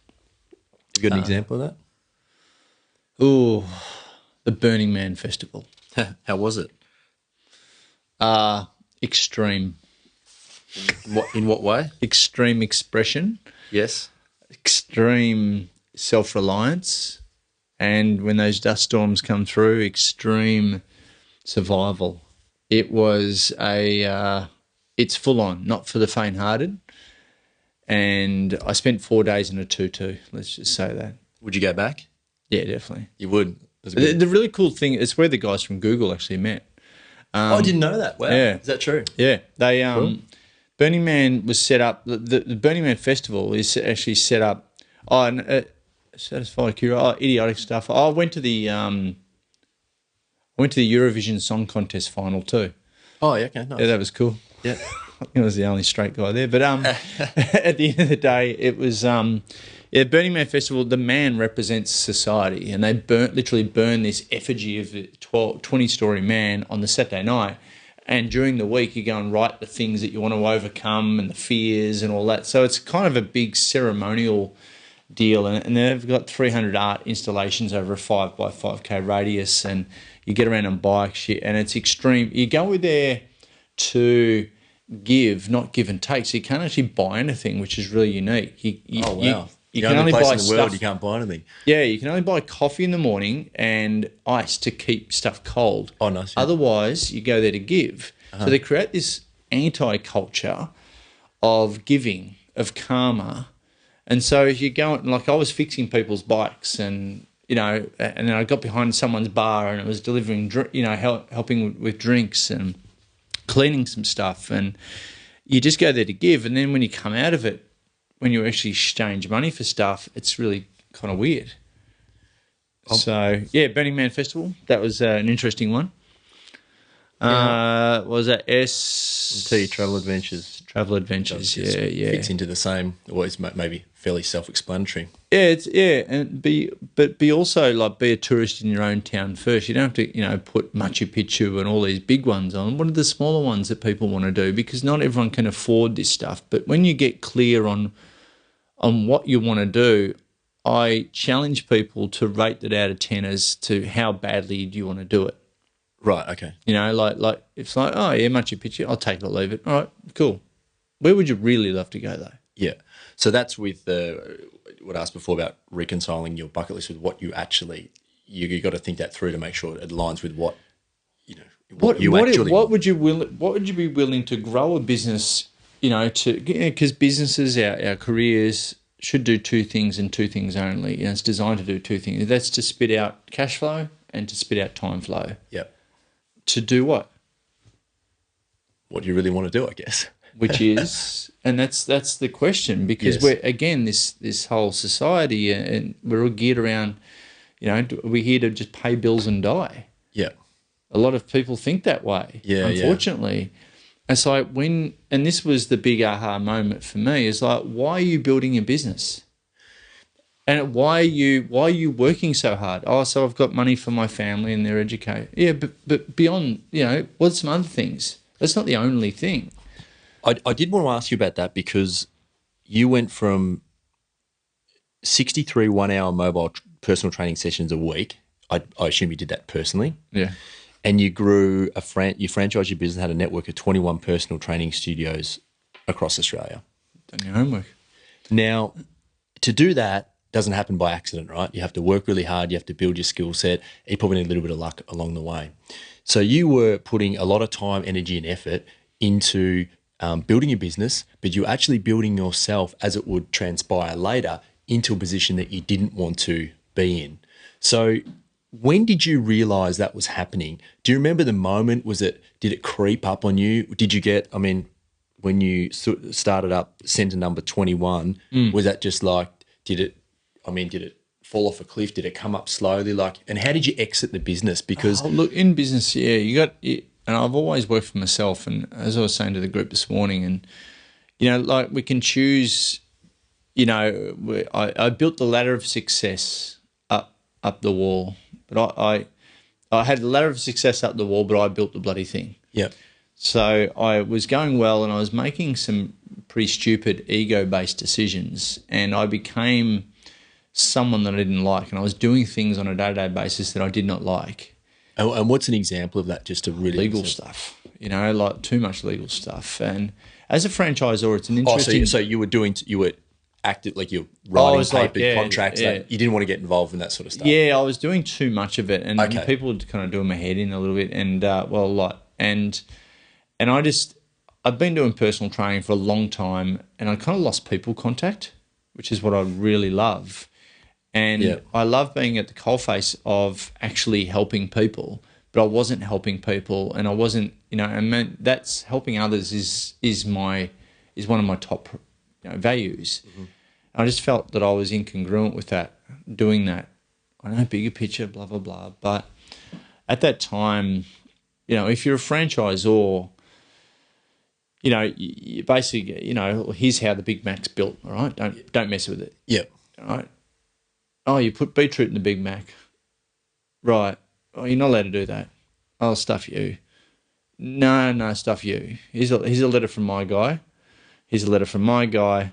You got an example of Ooh, the Burning Man Festival. that? How was it? Extreme. In what way? Extreme expression. Yes. Extreme self-reliance, and when those dust storms come through, extreme survival. It was it's full on, not for the faint-hearted. And I spent 4 days in a tutu, let's just say that. Would you go back? Yeah, definitely. You would. The really cool thing is where the guys from Google actually met. I didn't know that. Wow. Yeah. Is that true? Yeah. They Cool. Burning Man was set up. The Burning Man Festival is actually set up. Satisfied curiosity, idiotic stuff. I went to the Eurovision Song Contest final too. Oh, yeah, okay, nice. Yeah, that was cool. Yeah. I think I was the only straight guy there. But at the end of the day, it was Burning Man Festival. The man represents society, and they literally burn this effigy of a 20-story man on the Saturday night. And during the week, you go and write the things that you want to overcome and the fears and all that. So it's kind of a big ceremonial deal. And they've got 300 art installations over a 5 by 5K radius, and you get around on bikes, and it's extreme. You go there to give, not give and take. So you can't actually buy anything, which is really unique. Oh, wow. You can only buy stuff. You can't buy anything. Yeah, you can only buy coffee in the morning and ice to keep stuff cold. Oh, nice. Yeah. Otherwise, you go there to give. So they create this anti-culture of giving, of karma. And so if you go, like I was fixing people's bikes and, and then I got behind someone's bar and it was delivering, helping with drinks and cleaning some stuff. And you just go there to give. And then when you come out of it, when you actually exchange money for stuff, it's really kind of weird. So, yeah, Burning Man Festival, that was an interesting one. What was that T, Travel Adventures. Travel Adventures, yeah. Fits into the same, or it's maybe fairly self-explanatory. And be also like be a tourist in your own town first. You don't have to, put Machu Picchu and all these big ones on. What are the smaller ones that people want to do? Because not everyone can afford this stuff. But when you get clear on what you want to do, I challenge people to rate that out of 10 as to how badly do you want to do it. Right, okay. Like it's like, oh yeah, Machu Picchu, I'll take it or leave it. All right, cool. Where would you really love to go though? Yeah. So that's with what I asked before about reconciling your bucket list with what you actually, you got to think that through to make sure it aligns with what, what would you be willing to grow a business, because businesses, our careers should do two things and two things only. It's designed to do two things. That's to spit out cash flow and to spit out time flow. Yep. To do what? What do you really want to do, I guess? Which is, and that's the question, because we're, again, this whole society, and we're all geared around, we're here to just pay bills and die. Yeah. A lot of people think that way, unfortunately. And so and this was the big aha moment for me, is like, why are you building a business? And why are you working so hard? Oh, so I've got money for my family and their education. Yeah, but beyond, what's some other things? That's not the only thing. I did want to ask you about that, because you went from 63 1-hour mobile personal training sessions a week. I assume you did that personally. Yeah. And you grew you franchised your business, had a network of 21 personal training studios across Australia. Done your homework. Now, to do that doesn't happen by accident, right? You have to work really hard. You have to build your skill set. You probably need a little bit of luck along the way. So you were putting a lot of time, energy, and effort into building your business, but you're actually building yourself, as it would transpire later, into a position that you didn't want to be in. So when did you realize that was happening? Do you remember the moment? Did it creep up on you? Did you get, when you started up center number 21, was that just like, did it fall off a cliff? Did it come up slowly? And how did you exit the business? Because look, in business, and I've always worked for myself. And as I was saying to the group this morning, and we can choose. I built the ladder of success up the wall, but I had the ladder of success up the wall, but I built the bloody thing. Yeah. So I was going well, and I was making some pretty stupid ego-based decisions, and I became someone that I didn't like, and I was doing things on a day-to-day basis that I did not like. And what's an example of that? Just a really legal stuff, like too much legal stuff. And as a franchisor, it's an interesting. So you were acted like you're writing paper contracts. Yeah. That you didn't want to get involved in that sort of stuff. Yeah, I was doing too much of it, and people would kind of doing my head in a little bit, and I've been doing personal training for a long time, and I kind of lost people contact, which is what I really love. And I love being at the coalface of actually helping people, but I wasn't helping people, and I wasn't, and that's helping others is one of my top values. Mm-hmm. I just felt that I was incongruent with that, doing that. I know, bigger picture, blah, blah, blah. But at that time, if you're a franchisor, you basically, here's how the Big Mac's built, all right? Don't mess with it. Yeah. All right. Oh, you put beetroot in the Big Mac. Right. Oh, you're not allowed to do that. I'll stuff you. No, stuff you. Here's a letter from my guy. Here's a letter from my guy.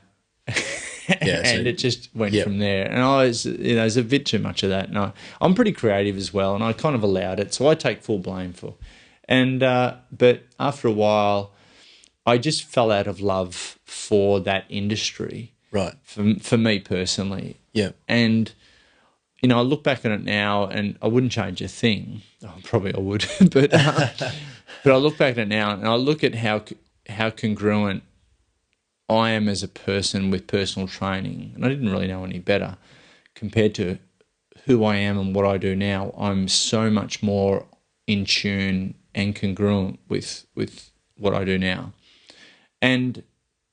Yeah, and it just went yeah. from there. And I was, there's a bit too much of that. And I'm pretty creative as well, and I kind of allowed it, so I take full blame for. And but after a while, I just fell out of love for that industry. Right. For me personally. Yeah. And I look back on it now, and I wouldn't change a thing. Oh, probably I would, but I look back at it now, and I look at how congruent I am as a person with personal training, and I didn't really know any better compared to who I am and what I do now. I'm so much more in tune and congruent with what I do now. And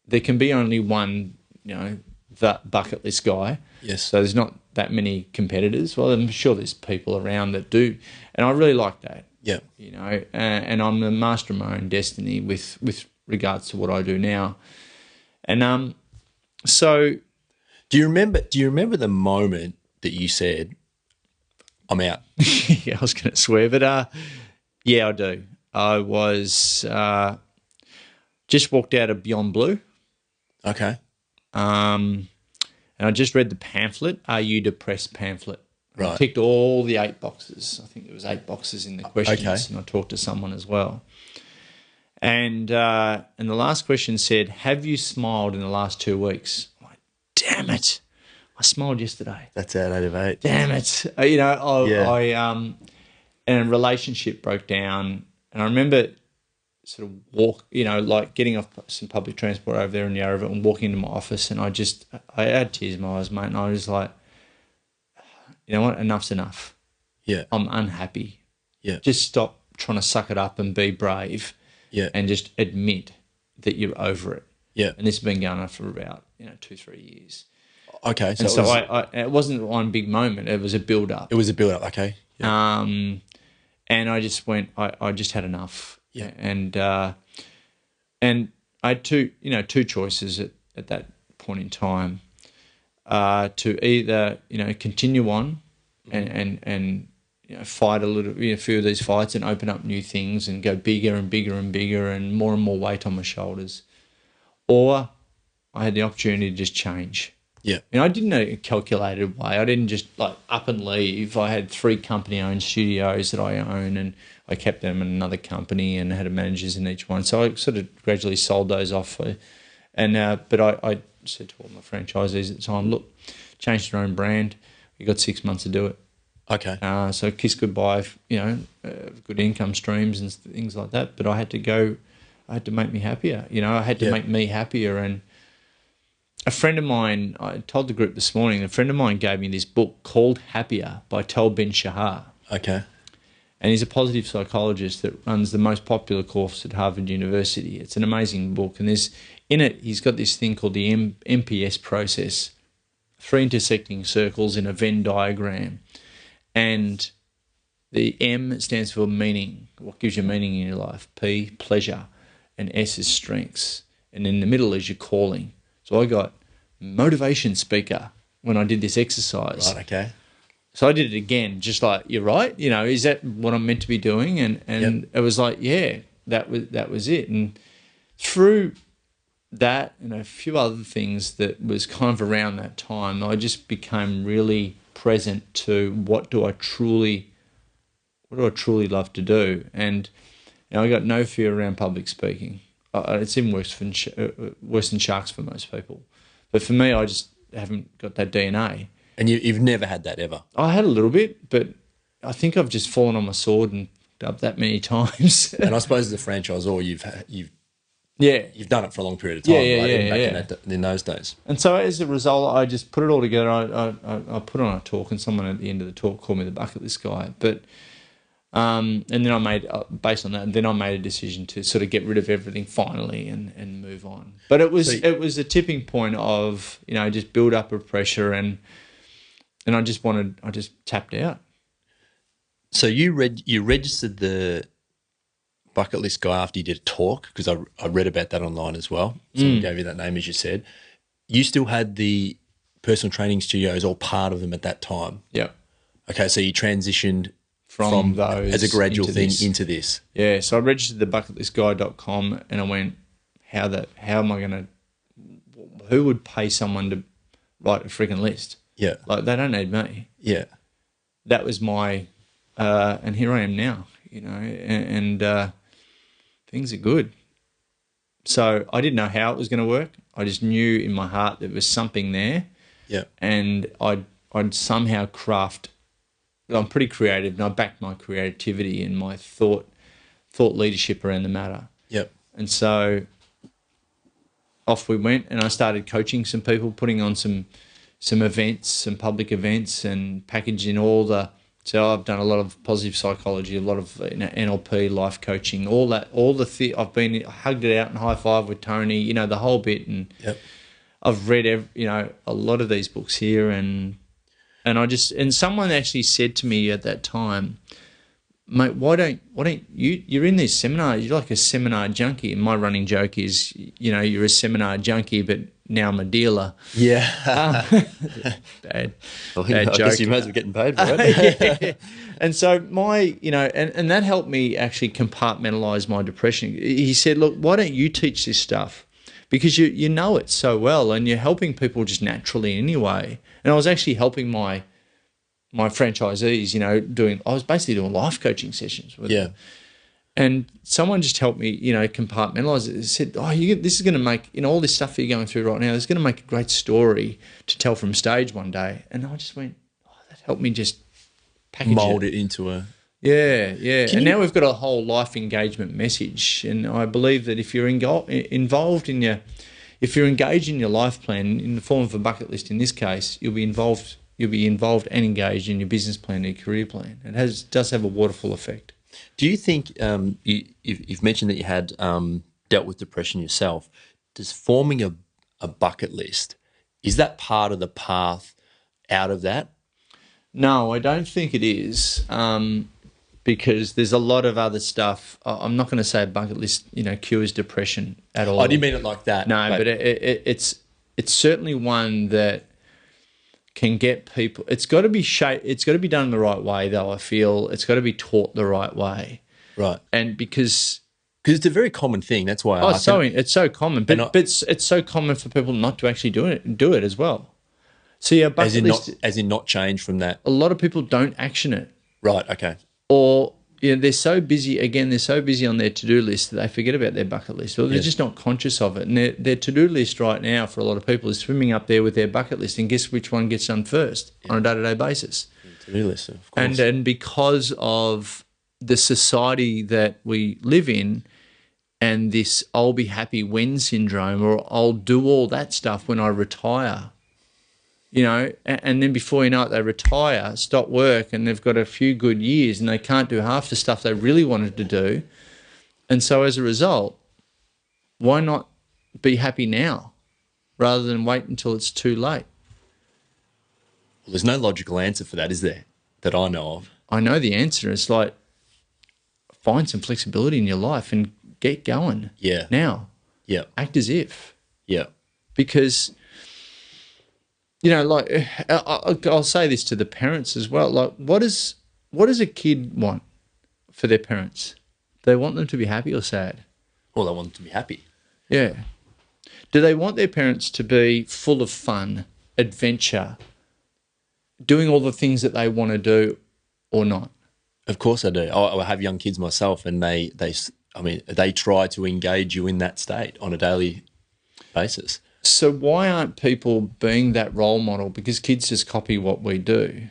there can be only one, that bucket list guy. Yes. So there's not that many competitors. Well, I'm sure there's people around that do, and I really like that. Yeah. And I'm the master of my own destiny with regards to what I do now. And so, do you remember the moment that you said, "I'm out"? yeah, I was going to swear, but yeah, I do. I was just walked out of Beyond Blue. Okay. And I just read the pamphlet, Are You Depressed pamphlet. And I Right. ticked all the 8 boxes. I think there was 8 boxes in the questions, Okay. and I talked to someone as well. And the last question said, have you smiled in the last 2 weeks? I'm like, damn it. I smiled yesterday. That's out of 8. Damn it. And a relationship broke down. And I remember sort of like getting off some public transport over there in Yarraville and walking into my office, and I had tears in my eyes, mate, and I was like, you know what, enough's enough. Yeah. I'm unhappy. Yeah. Just stop trying to suck it up and be brave. Yeah. And just admit that you're over it. Yeah. And this has been going on for about 2-3 years. Okay. And so it wasn't one big moment. It was a build up. It was a build up. Okay. Yeah. And I just went. I just had enough. Yeah. And I had two choices at that point in time, to either continue on and fight a few of these fights and open up new things and go bigger and bigger and bigger and more weight on my shoulders, or I had the opportunity to just change. Yeah. I didn't know a calculated way. I didn't just up and leave. I had 3 company-owned studios that I own, and I kept them in another company and had managers in each one. So I sort of gradually sold those off. But I said to all my franchisees at the time, look, change your own brand. You got 6 months to do it. Okay. So kiss goodbye, good income streams and things like that. But I had to go. I had to make me happier. I had to make me happier. And a friend of mine, I told the group this morning, a friend of mine gave me this book called Happier by Tal Ben-Shahar. Okay. And he's a positive psychologist that runs the most popular course at Harvard University. It's an amazing book. And in it, he's got this thing called the MPS process, 3 intersecting circles in a Venn diagram. And the M stands for meaning, what gives you meaning in your life. P, pleasure. And S is strengths. And in the middle is your calling. So I got motivation speaker when I did this exercise. Right, okay. So I did it again, just like, you're right, is that what I'm meant to be doing? And It was like, yeah, that was it. And through that and a few other things that was kind of around that time, I just became really present to what do I truly love to do. And I got no fear around public speaking. It's even worse than sharks for most people. But for me, I just haven't got that DNA. And you've never had that ever? I had a little bit, but I think I've just fallen on my sword and up that many times. And I suppose as a franchisor, you've done it for a long period of time, right? In those days. And so as a result, I just put it all together. I put on a talk, and someone at the end of the talk called me the bucket list guy. But and then I made, based on that, I made a decision to sort of get rid of everything finally and move on. But it was a tipping point of just build up of pressure, and I just tapped out. So you registered the bucket list guy after you did a talk, because I read about that online as well. Someone gave you that name, as you said. You still had the personal training studios, all part of them at that time. Yeah. Okay, so you transitioned from those as a gradual into thing this. into this. Yeah, so I registered the bucketlistguy.com and I went, how am I going to, who would pay someone to write a freaking list? Yeah. Like, they don't need me. Yeah. That was my, and here I am now, and things are good. So I didn't know how it was going to work. I just knew in my heart there was something there. Yeah. And I'd somehow craft. I'm pretty creative, and I backed my creativity and my thought leadership around the matter. Yep. And so off we went, and I started coaching some people, putting on some events, some public events, and packaging all the. So I've done a lot of positive psychology, a lot of NLP, life coaching, all that, I've been hugged it out and high five with Tony, the whole bit, and Yep. I've read a lot of these books here, and someone actually said to me at that time, mate, why don't you're in these seminars, you're like a seminar junkie, and my running joke is, you're a seminar junkie, but now I'm a dealer. Yeah. Bad I joke. guess you might as well getting paid for it. Yeah. And so and that helped me actually compartmentalize my depression. He said, look, why don't you teach this stuff? Because you know it so well, and you're helping people just naturally anyway. And I was actually helping my franchisees, I was basically doing life coaching sessions with them. And someone just helped me, compartmentalize it. They said, this is going to make, all this stuff you're going through right now, it's going to make a great story to tell from stage one day. And I just went, that helped me just package Mold it into a... Yeah. Now we've got a whole life engagement message. And I believe that if you're involved in if you're engaged in your life plan in the form of a bucket list, in this case, you'll be involved and engaged in your business plan and your career plan. It does have a waterfall effect. Do you think you've mentioned that you had dealt with depression yourself? Does forming a bucket list, is that part of the path out of that? No, I don't think it is, because there's a lot of other stuff. I'm not going to say a bucket list, cures depression at all. I didn't mean it like that. No, but it's certainly one that can get people. It's got to be it's got to be done the right way, though. I feel it's got to be taught the right way, right? And because it's a very common thing. That's why. It's so common, but it's so common for people not to actually do it as well. So yeah, bucket list, as in not change from that. A lot of people don't action it. Right. Okay. Or they're so busy. Again, they're so busy on their to-do list that they forget about their bucket list, or they're just not conscious of it. And their to-do list right now for a lot of people is swimming up there with their bucket list, and guess which one gets done first on a day-to-day basis? To-do list, of course. And because of the society that we live in, and this "I'll be happy when" syndrome, or "I'll do all that stuff when I retire." And then before you know it, they retire, stop work, and they've got a few good years and they can't do half the stuff they really wanted to do. And so as a result, why not be happy now rather than wait until it's too late? Well, there's no logical answer for that, is there, that I know of? I know the answer. It's like, find some flexibility in your life and get going. Yeah. Now. Yeah. Act as if. Yeah. Because... I'll say this to the parents as well. Like, what does a kid want for their parents? Do they want them to be happy or sad? Well, they want them to be happy. Yeah. Do they want their parents to be full of fun, adventure, doing all the things that they want to do, or not? Of course I do. I have young kids myself, and they try to engage you in that state on a daily basis. So why aren't people being that role model? Because kids just copy what we do.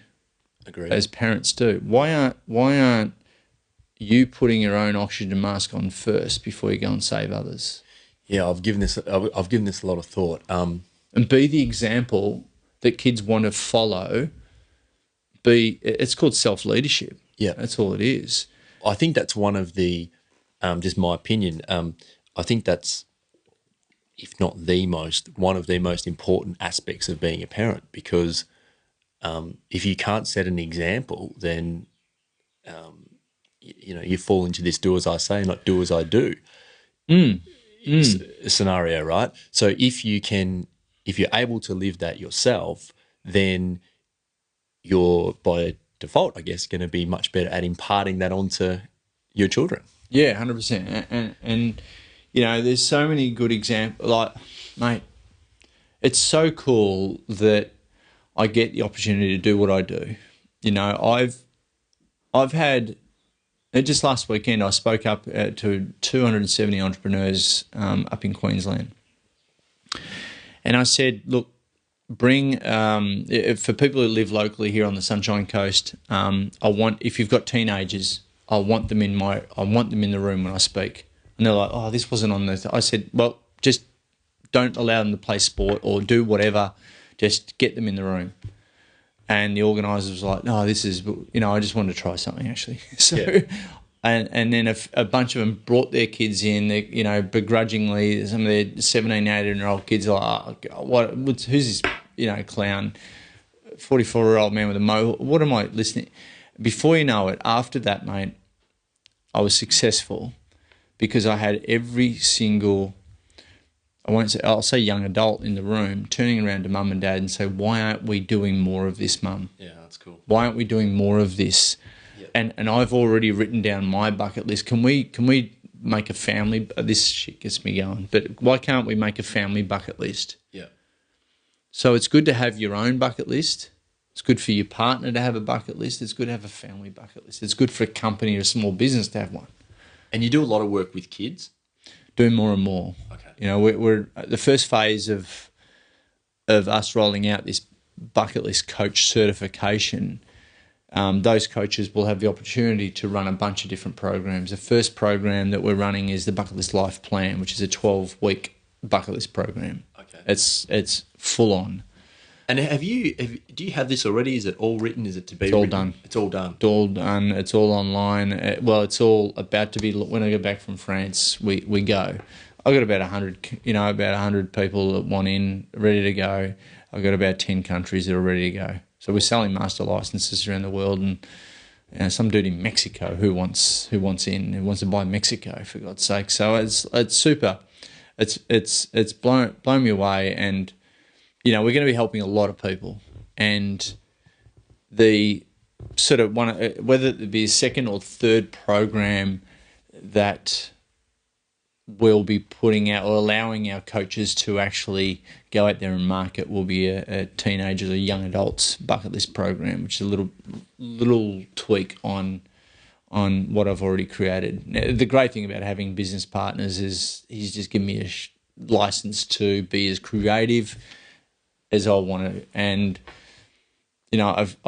Agreed. As parents do. Why aren't you putting your own oxygen mask on first before you go and save others? Yeah, I've given this a lot of thought. And be the example that kids want to follow. It's called self-leadership. Yeah. That's all it is. I think that's one of the, just my opinion, I think that's, if not one of the most important aspects of being a parent, because if you can't set an example, then you fall into this do as I say, not do as I do scenario, right? So if you're able to live that yourself, then you're by default, I guess, going to be much better at imparting that onto your children. Yeah, 100%. And you know, there's so many good examples. Like, mate, it's so cool that I get the opportunity to do what I do. You know, I've had, just last weekend I spoke up to 270 entrepreneurs up in Queensland, and I said, look, bring for people who live locally here on the Sunshine Coast. If you've got teenagers, I want them in the room when I speak. And they're like, oh, this wasn't on the. I said, well, just don't allow them to play sport or do whatever. Just get them in the room. And the organiser was like, no, this is, you know, I just wanted to try something actually. So, yeah. And then a bunch of them brought their kids in, you know, begrudgingly. Some of their 17, 18-year-old kids are like, oh, who's this, you know, clown, 44-year-old man with a mohawk? What am I listening? Before you know it, after that, mate, I was successful because I had every single, I'll say young adult in the room turning around to mum and dad and say, why aren't we doing more of this, mum? Yeah, that's cool. Why aren't we doing more of this? Yeah. And I've already written down my bucket list. Can we make a family? This shit gets me going. But why can't we make a family bucket list? Yeah. So it's good to have your own bucket list. It's good for your partner to have a bucket list. It's good to have a family bucket list. It's good for a company or a small business to have one. And you do a lot of work with kids? Doing more and more. Okay. You know, we're the first phase of us rolling out this bucket list coach certification. Those coaches will have the opportunity to run a bunch of different programs. The first program that we're running is the Bucket List Life Plan, which is a 12-week bucket list program. Okay. It's full on. And do you have this already? Is it all written? Is it to be It's all written? done. It's all done. It's all done. It's all online. It's all about to be. When I go back from France, we go. I've got about 100 people that want in, ready to go. I've got about 10 countries that are ready to go. So we're selling master licenses around the world, and you know, some dude in Mexico who wants to buy Mexico, for God's sake. So it's super. It's blown me away, and you know, we're going to be helping a lot of people, and the sort of one, whether it be a second or third program that we'll be putting out or allowing our coaches to actually go out there and market will be a teenagers or young adults bucket list program, which is a little tweak on what I've already created. Now, the great thing about having business partners is he's just given me a license to be as creative as I want to. And, you know, I've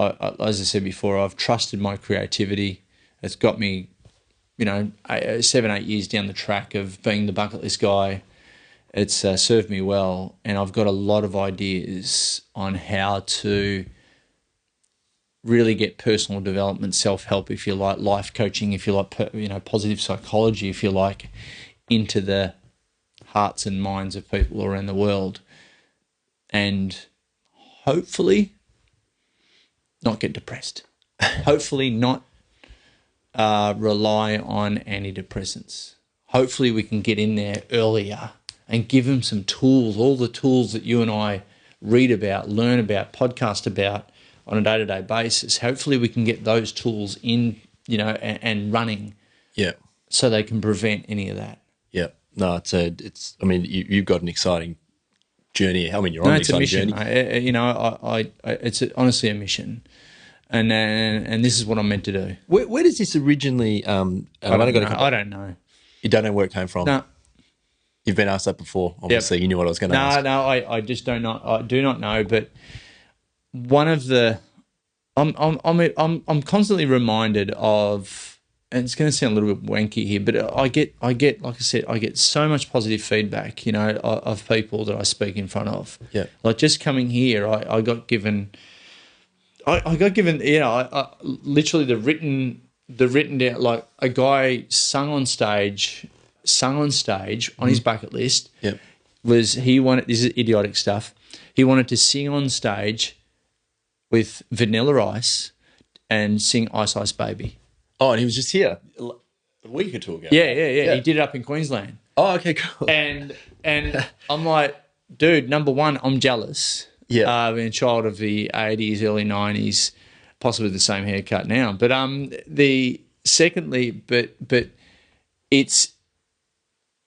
as I said before, I've trusted my creativity. It's got me, you know, 7-8 years down the track of being the bucket list guy. It's served me well, and I've got a lot of ideas on how to really get personal development, self-help, if you like, life coaching, if you like, you know, positive psychology, if you like, into the hearts and minds of people around the world, and hopefully not get depressed. Hopefully not rely on antidepressants. Hopefully we can get in there earlier and give them some tools, all the tools that you and I read about, learn about, podcast about on a day-to-day basis. Hopefully we can get those tools in, you know, and running. Yeah. So they can prevent any of that. Yeah. No, it's. I mean, you've got an exciting journey. I mean, you're on an exciting journey. You know, it's honestly a mission. And this is what I'm meant to do. Where does this originally? I don't know. You don't know where it came from. No. You've been asked that before. Obviously, You knew what I was going to ask. No, I just don't know. I do not know. But one of the, I'm constantly reminded of, and it's going to sound a little bit wanky here, but I get, like I said, I get so much positive feedback, you know, of people that I speak in front of. Yeah. Like just coming here, I got given. I got given, you know, I literally the written down, like a guy sung on stage on his bucket list. Yep. This is idiotic stuff. He wanted to sing on stage with Vanilla Ice and sing Ice Ice Baby. Oh, and he was just here a week or two ago. Yeah. He did it up in Queensland. Oh, okay, cool. And I'm like, dude, number one, I'm jealous. Yeah. Being a child of the 80s, early 90s, possibly the same haircut now. But but it's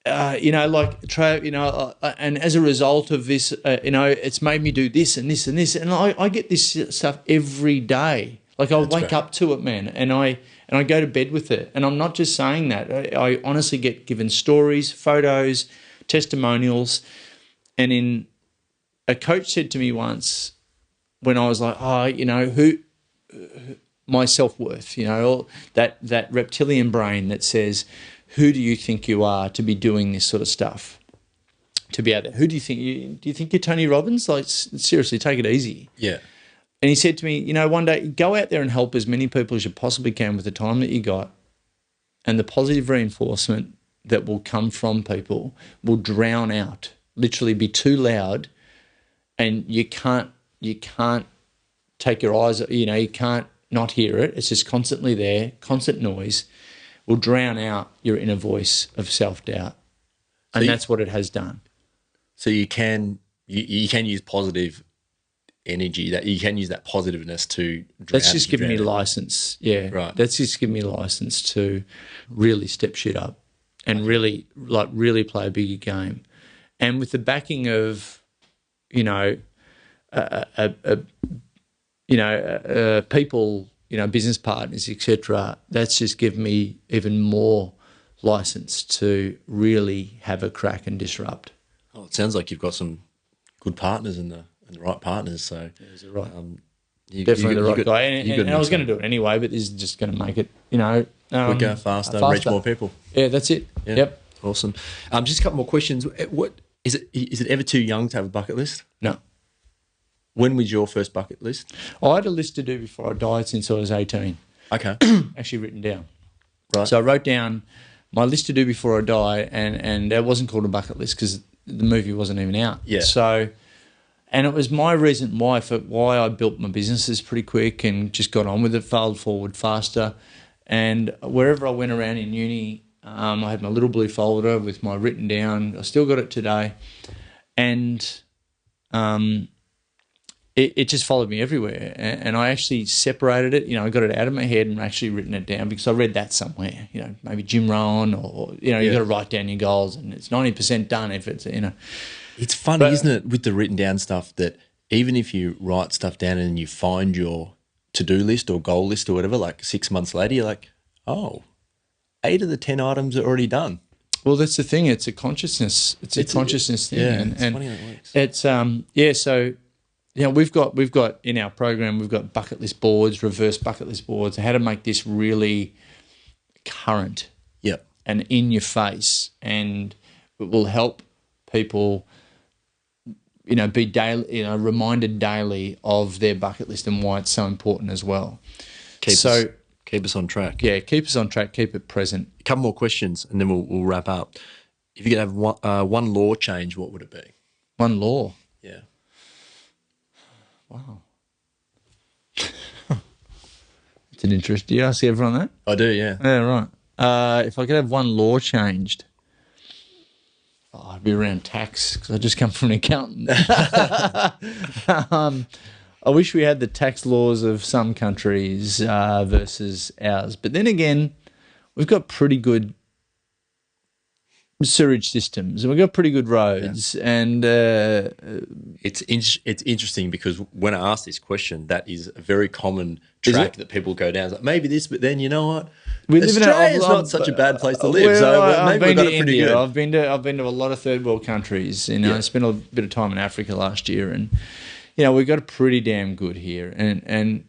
like Trav, and as a result of this, it's made me do this and this and this, and I get this stuff every day. Like I wake up to it, man, and I go to bed with it. And I'm not just saying that. I honestly get given stories, photos, testimonials, and a coach said to me once when I was like, my self-worth, that reptilian brain that says, who do you think you are to be doing this sort of stuff? To be out there, who do you think do you think you're Tony Robbins? Like, seriously, take it easy. Yeah. And he said to me, one day go out there and help as many people as you possibly can with the time that you got, and the positive reinforcement that will come from people will drown out, literally be too loud, and you can't take your eyes, you can't not hear it. It's just constantly there, constant noise will drown out your inner voice of self-doubt. And that's what it has done. So you can use positive energy, that you can use that positiveness to drown. That's just giving me license. Yeah. Right. That's just giving me license to really step shit up and really play a bigger game. And with the backing of, people, business partners, etc., that's just given me even more license to really have a crack and disrupt. Oh, it sounds like you've got some good partners and the right partners. So right. Definitely the right guy. And I was going to do it anyway, but this is just going to make it, quicker, faster, reach more people. Yeah, that's it. Yeah. Yep. Awesome. Just a couple more questions. What is it? Is it ever too young to have a bucket list? No. When was your first bucket list? I had a list to do before I died since I was 18. Okay. Actually written down. Right. So I wrote down my list to do before I die, and that wasn't called a bucket list because the movie wasn't even out. Yeah. So, and it was my reason why I built my businesses pretty quick and just got on with it, failed forward faster. And wherever I went around in uni, I had my little blue folder with my written down. I still got it today. And it just followed me everywhere. And I actually separated it. I got it out of my head and actually written it down because I read that somewhere, maybe Jim Rohn or, you got to write down your goals and it's 90% done if it's, It's funny, isn't it, with the written down stuff, that even if you write stuff down and you find your to-do list or goal list or whatever, like 6 months later, you're like, 8 of the 10 items are already done. Well, that's the thing. It's a consciousness. It's a consciousness thing. Yeah, it's funny how it works. It's, so, we've got in our program, we've got bucket list boards, reverse bucket list boards, how to make this really current and in your face, and it will help people be daily, reminded daily of their bucket list and why it's so important as well. Keep us on track. Yeah, keep us on track, keep it present. A couple more questions and then we'll wrap up. If you could have one law change, what would it be? One law? Yeah. Wow. It's an interest. Do you ask everyone that? I do, yeah. Yeah, right. If I could have one law changed, I'd be around tax because I just come from an accountant. I wish we had the tax laws of some countries versus ours. But then again, we've got pretty good sewage systems and we've got pretty good roads. Yeah. And it's interesting because when I ask this question, that is a very common track that people go down. It's like, maybe this, but then you know what? Australia's not such a bad place to live. Maybe we've got it pretty good. I've been to a lot of third world countries. I spent a bit of time in Africa last year, and we've got it pretty damn good here. And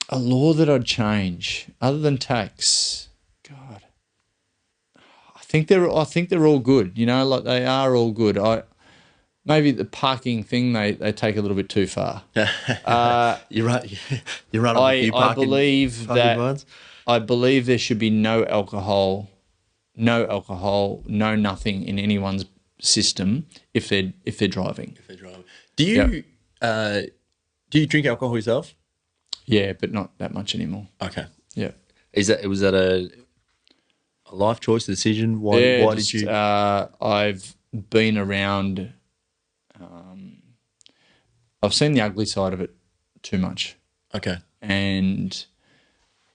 a law that I'd change, other than tax, God, I think they're all good. Like they are all good. Maybe the parking thing they take a little bit too far. You're right. You're right on a few parking I believe there should be no alcohol, no nothing in anyone's system if they're driving. Do you drink alcohol yourself? Yeah, but not that much anymore. Okay. Yeah. Was that a life choice decision? Why did you? I've been around. I've seen the ugly side of it too much. Okay. And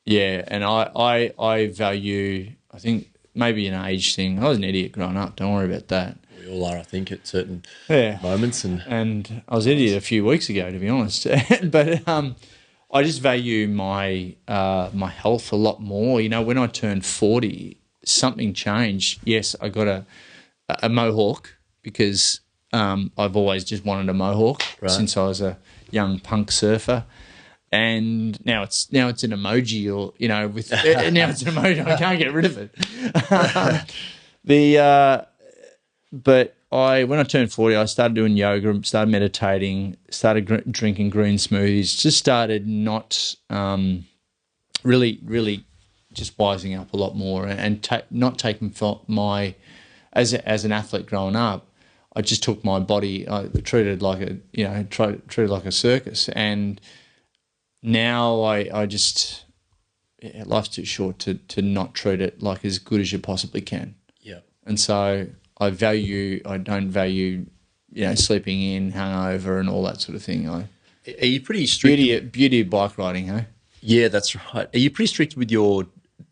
and I value, I think maybe an age thing. I was an idiot growing up. Don't worry about that. We all are, I think, at certain Yeah. moments. And I was an idiot a few weeks ago, to be honest. But I just value my my health a lot more. You know, when I turned 40, something changed. Yes, I got a mohawk because I've always just wanted a mohawk since I was a young punk surfer. And now it's an emoji, or now it's an emoji. I can't get rid of it. But when I turned 40, I started doing yoga, started meditating, started drinking green smoothies. Just started not really just wising up a lot more, and not taking my as an athlete growing up. I just took my body, I treated like treated like a circus, and now I just life's too short to not treat it like as good as you possibly can. Yeah. And so I don't value sleeping in, hangover, and all that sort of thing. Are you pretty strict? Beauty of bike riding, hey? Yeah, that's right. Are you pretty strict with your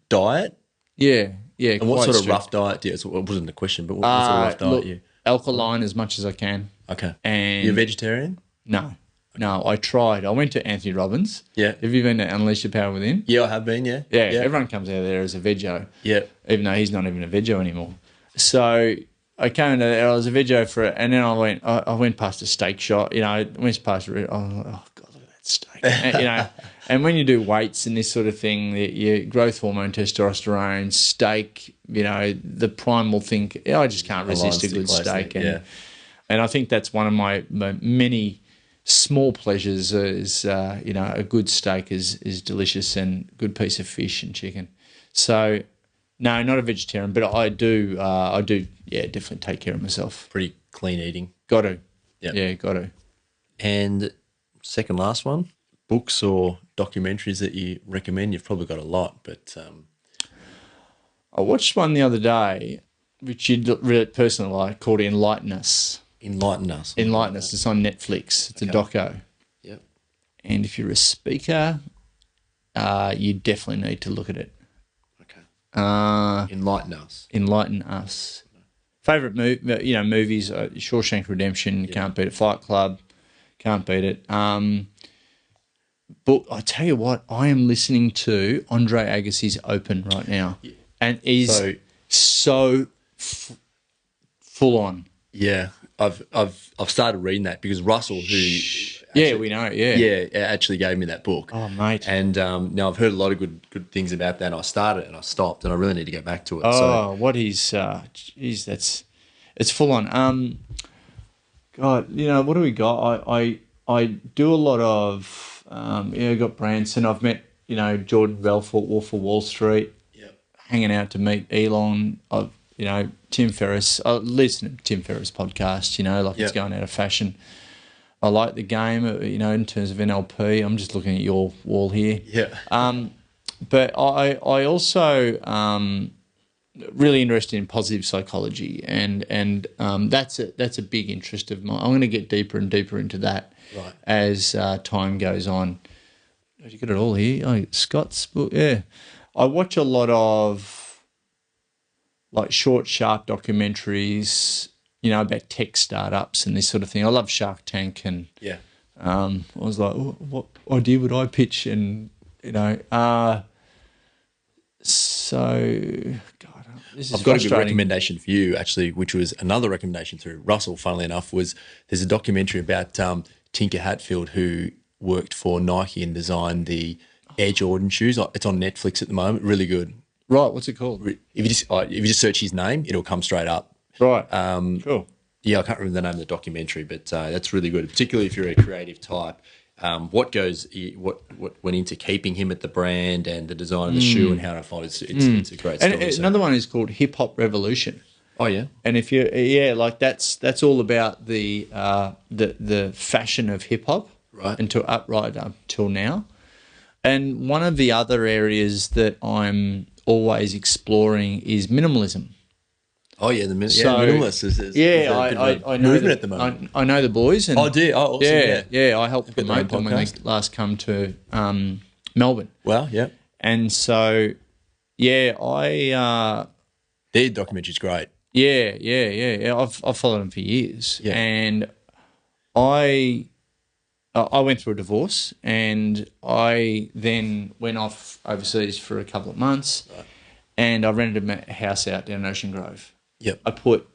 diet? Yeah. And what sort of rough diet do you? It wasn't a question, but what sort of rough diet do you? Alkaline as much as I can. Okay. And you're a vegetarian? No, I tried. I went to Anthony Robbins. Yeah. Have you been to Unleash Your Power Within? Yeah, I have been, yeah. Yeah, everyone comes out of there as a veggie. Yeah. Even though he's not even a veggie anymore. So I came into there, I was a veggie for it, and then I went past a steak shop, I went past oh God, look at that steak. And, and when you do weights and this sort of thing, your growth hormone, testosterone, steak, the primal thing, I just can't resist a good steak. And I think that's one of my many small pleasures is, a good steak is delicious, and good piece of fish and chicken. So, no, not a vegetarian, but I do, definitely take care of myself. Pretty clean eating. Got to. Yep. Yeah, got to. And second last one, books or documentaries that you recommend? You've probably got a lot, but... I watched one the other day, which you'd really personally like, called Enlighten Us. Enlighten Us. Enlighten Us. It's on Netflix. It's a doco. Yep. And if you're a speaker, you definitely need to look at it. Enlighten Us. Enlighten Us. Favorite movies, Shawshank Redemption, can't beat it. Fight Club, can't beat it. Book, I tell you what, I am listening to Andre Agassi's Open right now, and he's so full on. Yeah, I've started reading that because Russell, we know, actually gave me that book. Oh, mate. And now I've heard a lot of good things about that, and I started and I stopped, and I really need to go back to it. What he's it's full on. God, what do we got? I do a lot of I got Branson. I've met Jordan Belfort, Wolf of Wall Street. Yep. Hanging out to meet Elon. I've Tim Ferriss. I listen to Tim Ferriss podcast. It's going out of fashion. I like the game, in terms of NLP. I'm just looking at your wall here. Yeah. But I also really interested in positive psychology, and that's a big interest of mine. I'm going to get deeper and deeper into that as time goes on. You got it all here. Oh, Scott's book. Yeah, I watch a lot of short, sharp documentaries. About tech startups and this sort of thing. I love Shark Tank, and I was like, what idea would I pitch? And so God, this is I've got a good recommendation for you, actually, which was another recommendation through Russell. Funnily enough, there's a documentary about Tinker Hatfield, who worked for Nike and designed the Air Jordan shoes. It's on Netflix at the moment. Really good. Right, what's it called? If you just search his name, it'll come straight up. Right. Cool. Yeah, I can't remember the name of the documentary, but that's really good, particularly if you're a creative type. What went into keeping him at the brand and the design of the shoe and how to follow it's a great story. And another one is called Hip Hop Revolution. Oh yeah. And if you that's all about the fashion of hip hop, right up till now. And one of the other areas that I'm always exploring is minimalism. Oh yeah, the So- minimalist is Yeah, a bit of a I know movement at the moment. I know the boys. And Oh, dear. Oh, awesome. yeah. I helped Got their own promote them when they podcast. last come to Melbourne, Wow, yeah. and so yeah, Their documentary's great. yeah. I've followed them for years, Yeah. and I went through a divorce, and I then went off overseas for a couple of months, and I rented a house out down Ocean Grove. Yep. I put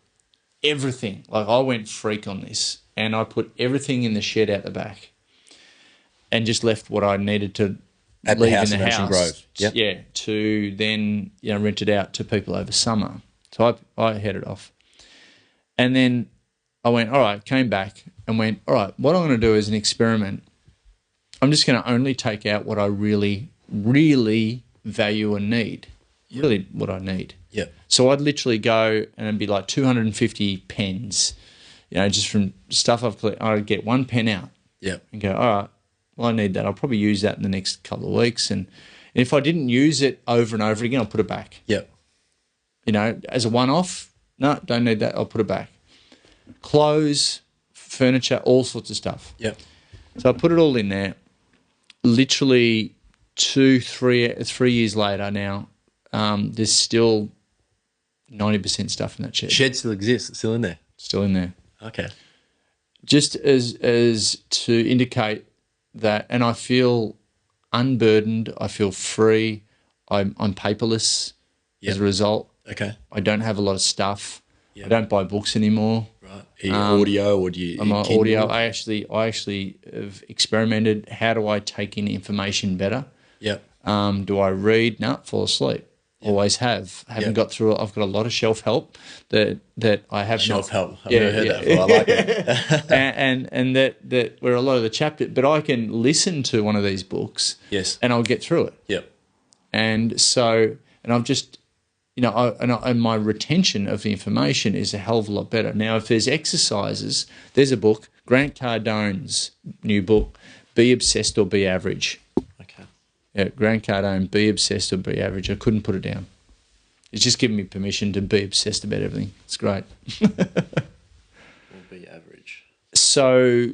everything, like I went freak on this, and I put everything in the shed out the back, and just left what I needed to At the leave house in in the Ocean house. Grove. Yep. Yeah, to then rent it out to people over summer. So I headed off, and then I went, all right, came back and went, all right, what I'm going to do is an experiment. I'm just going to only take out what I really, really value and need. Really what I need. Yep. So I'd literally go and it'd be like 250 pens, just from stuff I've collected. I'd get one pen out Yep. and go, all right, well, I need that. I'll probably use that in the next couple of weeks. And if I didn't use it over and over again, I'll put it back. Yep. As a one-off, no, don't need that. I'll put it back. Clothes, furniture, all sorts of stuff. Yep. So I put it all in there. Literally 3 years later now, there's still 90% stuff in that shed. Shed still exists. It's still in there. Still in there. Okay. Just as to indicate that, and I feel unburdened. I feel free. I'm paperless as a result. Okay. I don't have a lot of stuff. Yep. I don't buy books anymore. Right. Are you audio or do you? I'm Kindle? audio. I actually have experimented. How do I take in information better? Yep. Do I read? No, fall asleep. Always have. Haven't got through it. I've got a lot of shelf help that I have Shelf not. help. I've never heard that before. I like it. and that where a lot of the chapter, but I can listen to one of these books. Yes. And I'll get through it. Yep. And so, and I've just, and my retention of the information is a hell of a lot better. Now, if there's exercises, there's a book, Grant Cardone's new book, Be Obsessed or Be Average. Okay. Yeah, Grant Cardone, Be Obsessed or Be Average. I couldn't put it down. It's just giving me permission to be obsessed about everything. It's great. Or be average. So,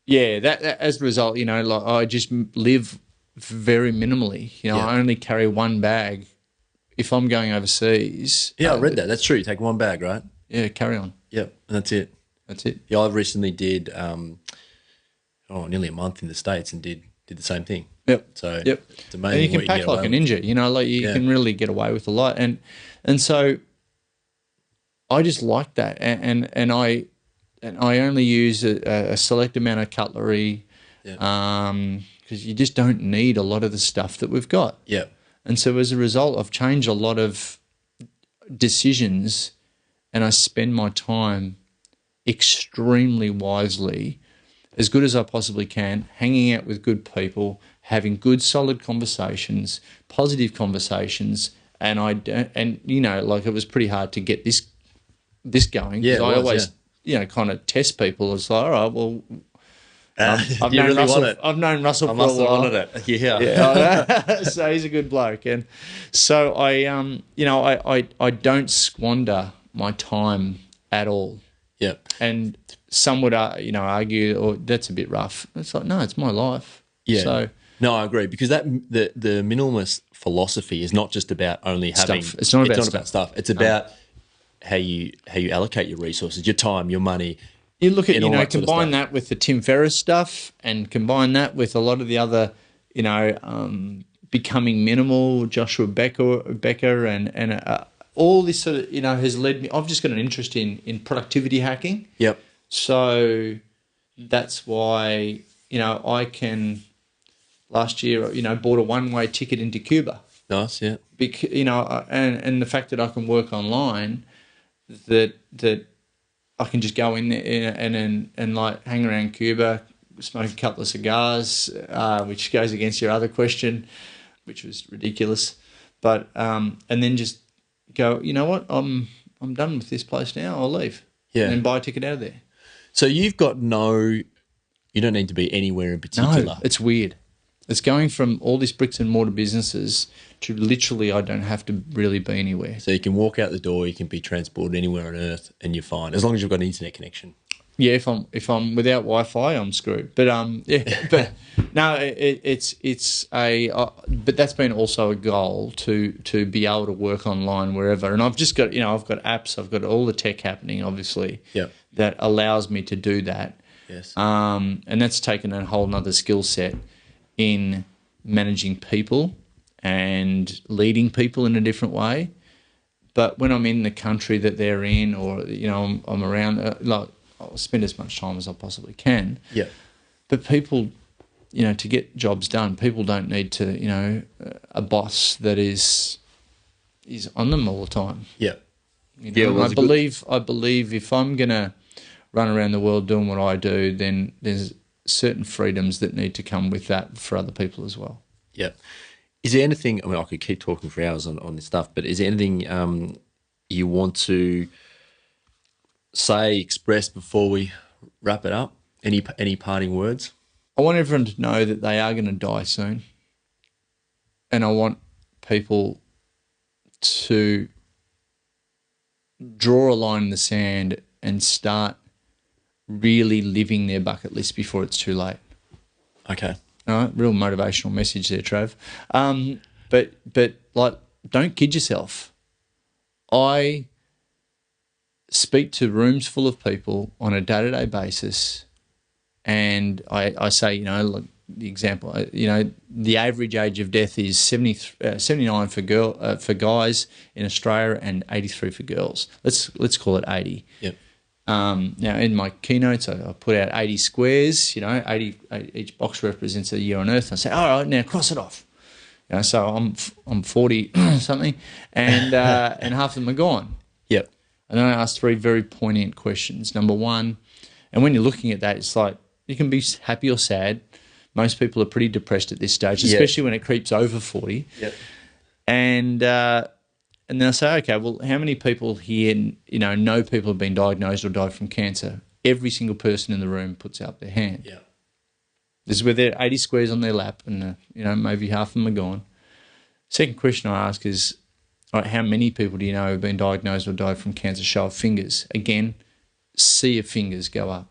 yeah, that as a result, I just live very minimally. I only carry one bag. If I'm going overseas, Yeah, I read that. That's true. You take one bag, right? yeah, carry on. Yep. And that's it. That's it. Yeah, I recently did nearly a month in the States and did the same thing. Yep. So Yep. it's amazing. And you what can pack get like away a with. ninja. You can really get away with a lot, and so I just like that, and I only use a select amount of cutlery, because you just don't need a lot of the stuff that we've got. Yep. And so as a result, I've changed a lot of decisions, and I spend my time extremely wisely, as good as I possibly can, hanging out with good people, having good, solid conversations, positive conversations, and it was pretty hard to get this going. Yeah, 'cause I always, kind of test people. It's like, all right, well, I've you known really Russell. want it. I've known Russell I for must a have while. wanted it. Yeah. Yeah, so he's a good bloke, and so I don't squander my time at all. Yep. And some would argue, or that's a bit rough. It's like, no, it's my life. Yeah. So No, I agree, because the minimalist philosophy is not just about only having Stuff. It's not about stuff. It's about how you allocate your resources, your time, your money. you look at and all that sort of combine stuff. that with the Tim Ferriss stuff, and combine that with a lot of the other, becoming minimal, Joshua Becker, and all this sort of has led me. I've just got an interest in productivity hacking. Yep. So that's why, I can, last year, bought a one-way ticket into Cuba. Nice, yeah. And the fact that I can work online, that I can just go in there and like hang around Cuba, smoke a couple of cigars, which goes against your other question, which was ridiculous. But and then just go, you know what, I'm done with this place now, I'll leave. Yeah. And then buy a ticket out of there. So you've got you don't need to be anywhere in particular. No, it's weird. It's going from all these bricks and mortar businesses to literally I don't have to really be anywhere. So you can walk out the door, you can be transported anywhere on earth, and you're fine as long as you've got an internet connection. Yeah, if I'm without Wi-Fi, I'm screwed. But but no, but that's been also a goal to be able to work online wherever. And I've just got I've got apps, I've got all the tech happening, obviously. Yep. That allows me to do that. Yes. And that's taken a whole nother skill set in managing people and leading people in a different way. But when I'm in the country that they're in, or I'm around, I'll spend as much time as I possibly can. Yeah. But people, to get jobs done, people don't need to, a boss that is on them all the time. Yeah. I believe if I'm gonna run around the world doing what I do, then there's certain freedoms that need to come with that for other people as well. Yeah. Is there anything? I mean, I could keep talking for hours on this stuff, but is there anything you want to express before we wrap it up? Any parting words? I want everyone to know that they are going to die soon, and I want people to draw a line in the sand and start really living their bucket list before it's too late. Okay. All right, real motivational message there, Trav. But like, don't kid yourself. I speak to rooms full of people on a day-to-day basis, and I say, like the example, the average age of death is 79 for guys in Australia and 83 for girls. Let's call it 80. Yep. Now, in my keynotes, I put out 80 squares. 80 each box represents a year on Earth. And I say, all right, now cross it off. So I'm 40 something, and half of them are gone. Yep. And then I asked 3 very poignant questions. Number one, and when you're looking at that, it's like you can be happy or sad. Most people are pretty depressed at this stage, especially when it creeps over 40. Yep. And then I say, okay, well, how many people here, know people have been diagnosed or died from cancer? Every single person in the room puts out their hand. Yeah. This is where there are 80 squares on their lap, and maybe half of them are gone. Second question I ask is, all right, how many people do you know have been diagnosed or died from cancer? Show of fingers. Again, sea of fingers go up.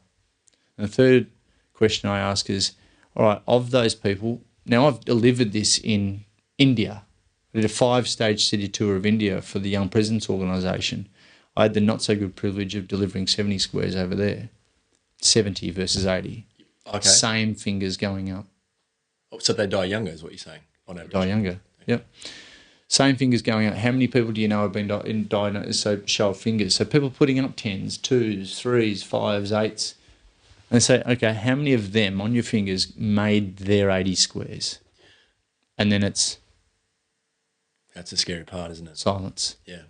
And the third question I ask is, all right, of those people, now I've delivered this in India. I did a 5-stage city tour of India for the Young Presidents Organisation. I had the not-so-good privilege of delivering 70 squares over there. 70 versus 80. Okay. Same fingers going up. So they die younger is what you're saying, on average? Die younger, yep. Same fingers going up. How many people do you know have been diagnosed? So show of fingers. So people putting up 10s, 2s, 3s, 5s, 8s. And they say, okay, how many of them on your fingers made their 80 squares? And then it's... That's the scary part, isn't it? Silence. Yeah.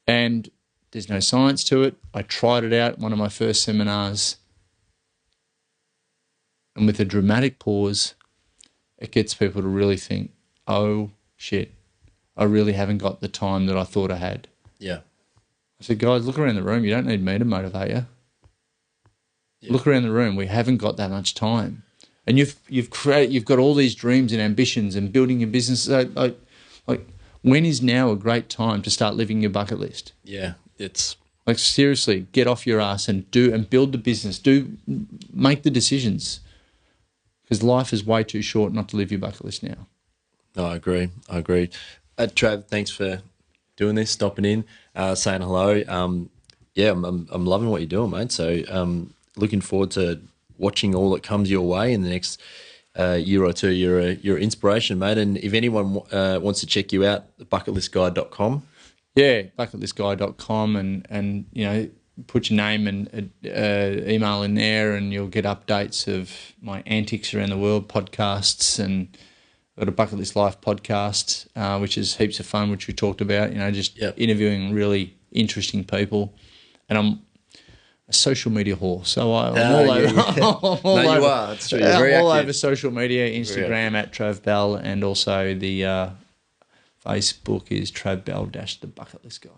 And there's no science to it. I tried it out at one of my first seminars. And with a dramatic pause, it gets people to really think, oh, shit, I really haven't got the time that I thought I had. Yeah. I said, guys, look around the room. You don't need me to motivate you. Yeah. Look around the room. We haven't got that much time. And you've got all these dreams and ambitions and building your business. Like, when is now a great time to start living your bucket list? Yeah, it's like, seriously, get off your ass and build the business. Make the decisions, because life is way too short not to live your bucket list now. No, I agree. Trav, thanks for doing this, stopping in, saying hello. I'm loving what you're doing, mate. So looking forward to watching all that comes your way in the next year or two. You're an inspiration, mate. And if anyone wants to check you out, bucketlistguide.com. Yeah, bucketlistguide.com, and put your name and email in there, and you'll get updates of my antics around the world, podcasts, and I've got a Bucket List Life podcast, which is heaps of fun, which we talked about, interviewing really interesting people. And I'm a social media whore, so I'm all over. You are. It's true. You're very all active. over social media, Instagram at Trav Bell, and also the Facebook is Trav Bell _ the Bucket List Guy.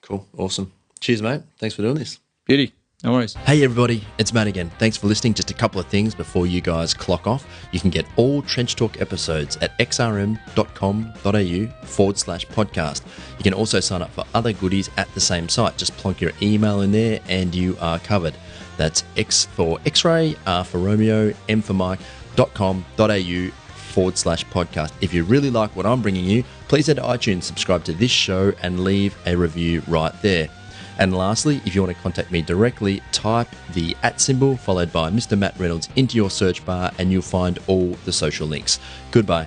Cool. Awesome. Cheers, mate. Thanks for doing this. Beauty. No worries. Hey everybody, it's Matt again. Thanks for listening. Just a couple of things before you guys clock off. You can get all Trench Talk episodes at xrm.com.au/podcast. You can also sign up for other goodies at the same site. Just plonk your email in there and you are covered. That's X for X-ray, R for Romeo, M for Mike.com.au/podcast. If you really like what I'm bringing you, please head to iTunes, subscribe to this show and leave a review right there. And lastly, if you want to contact me directly, type the @ symbol followed by Mr. Matt Reynolds into your search bar and you'll find all the social links. Goodbye.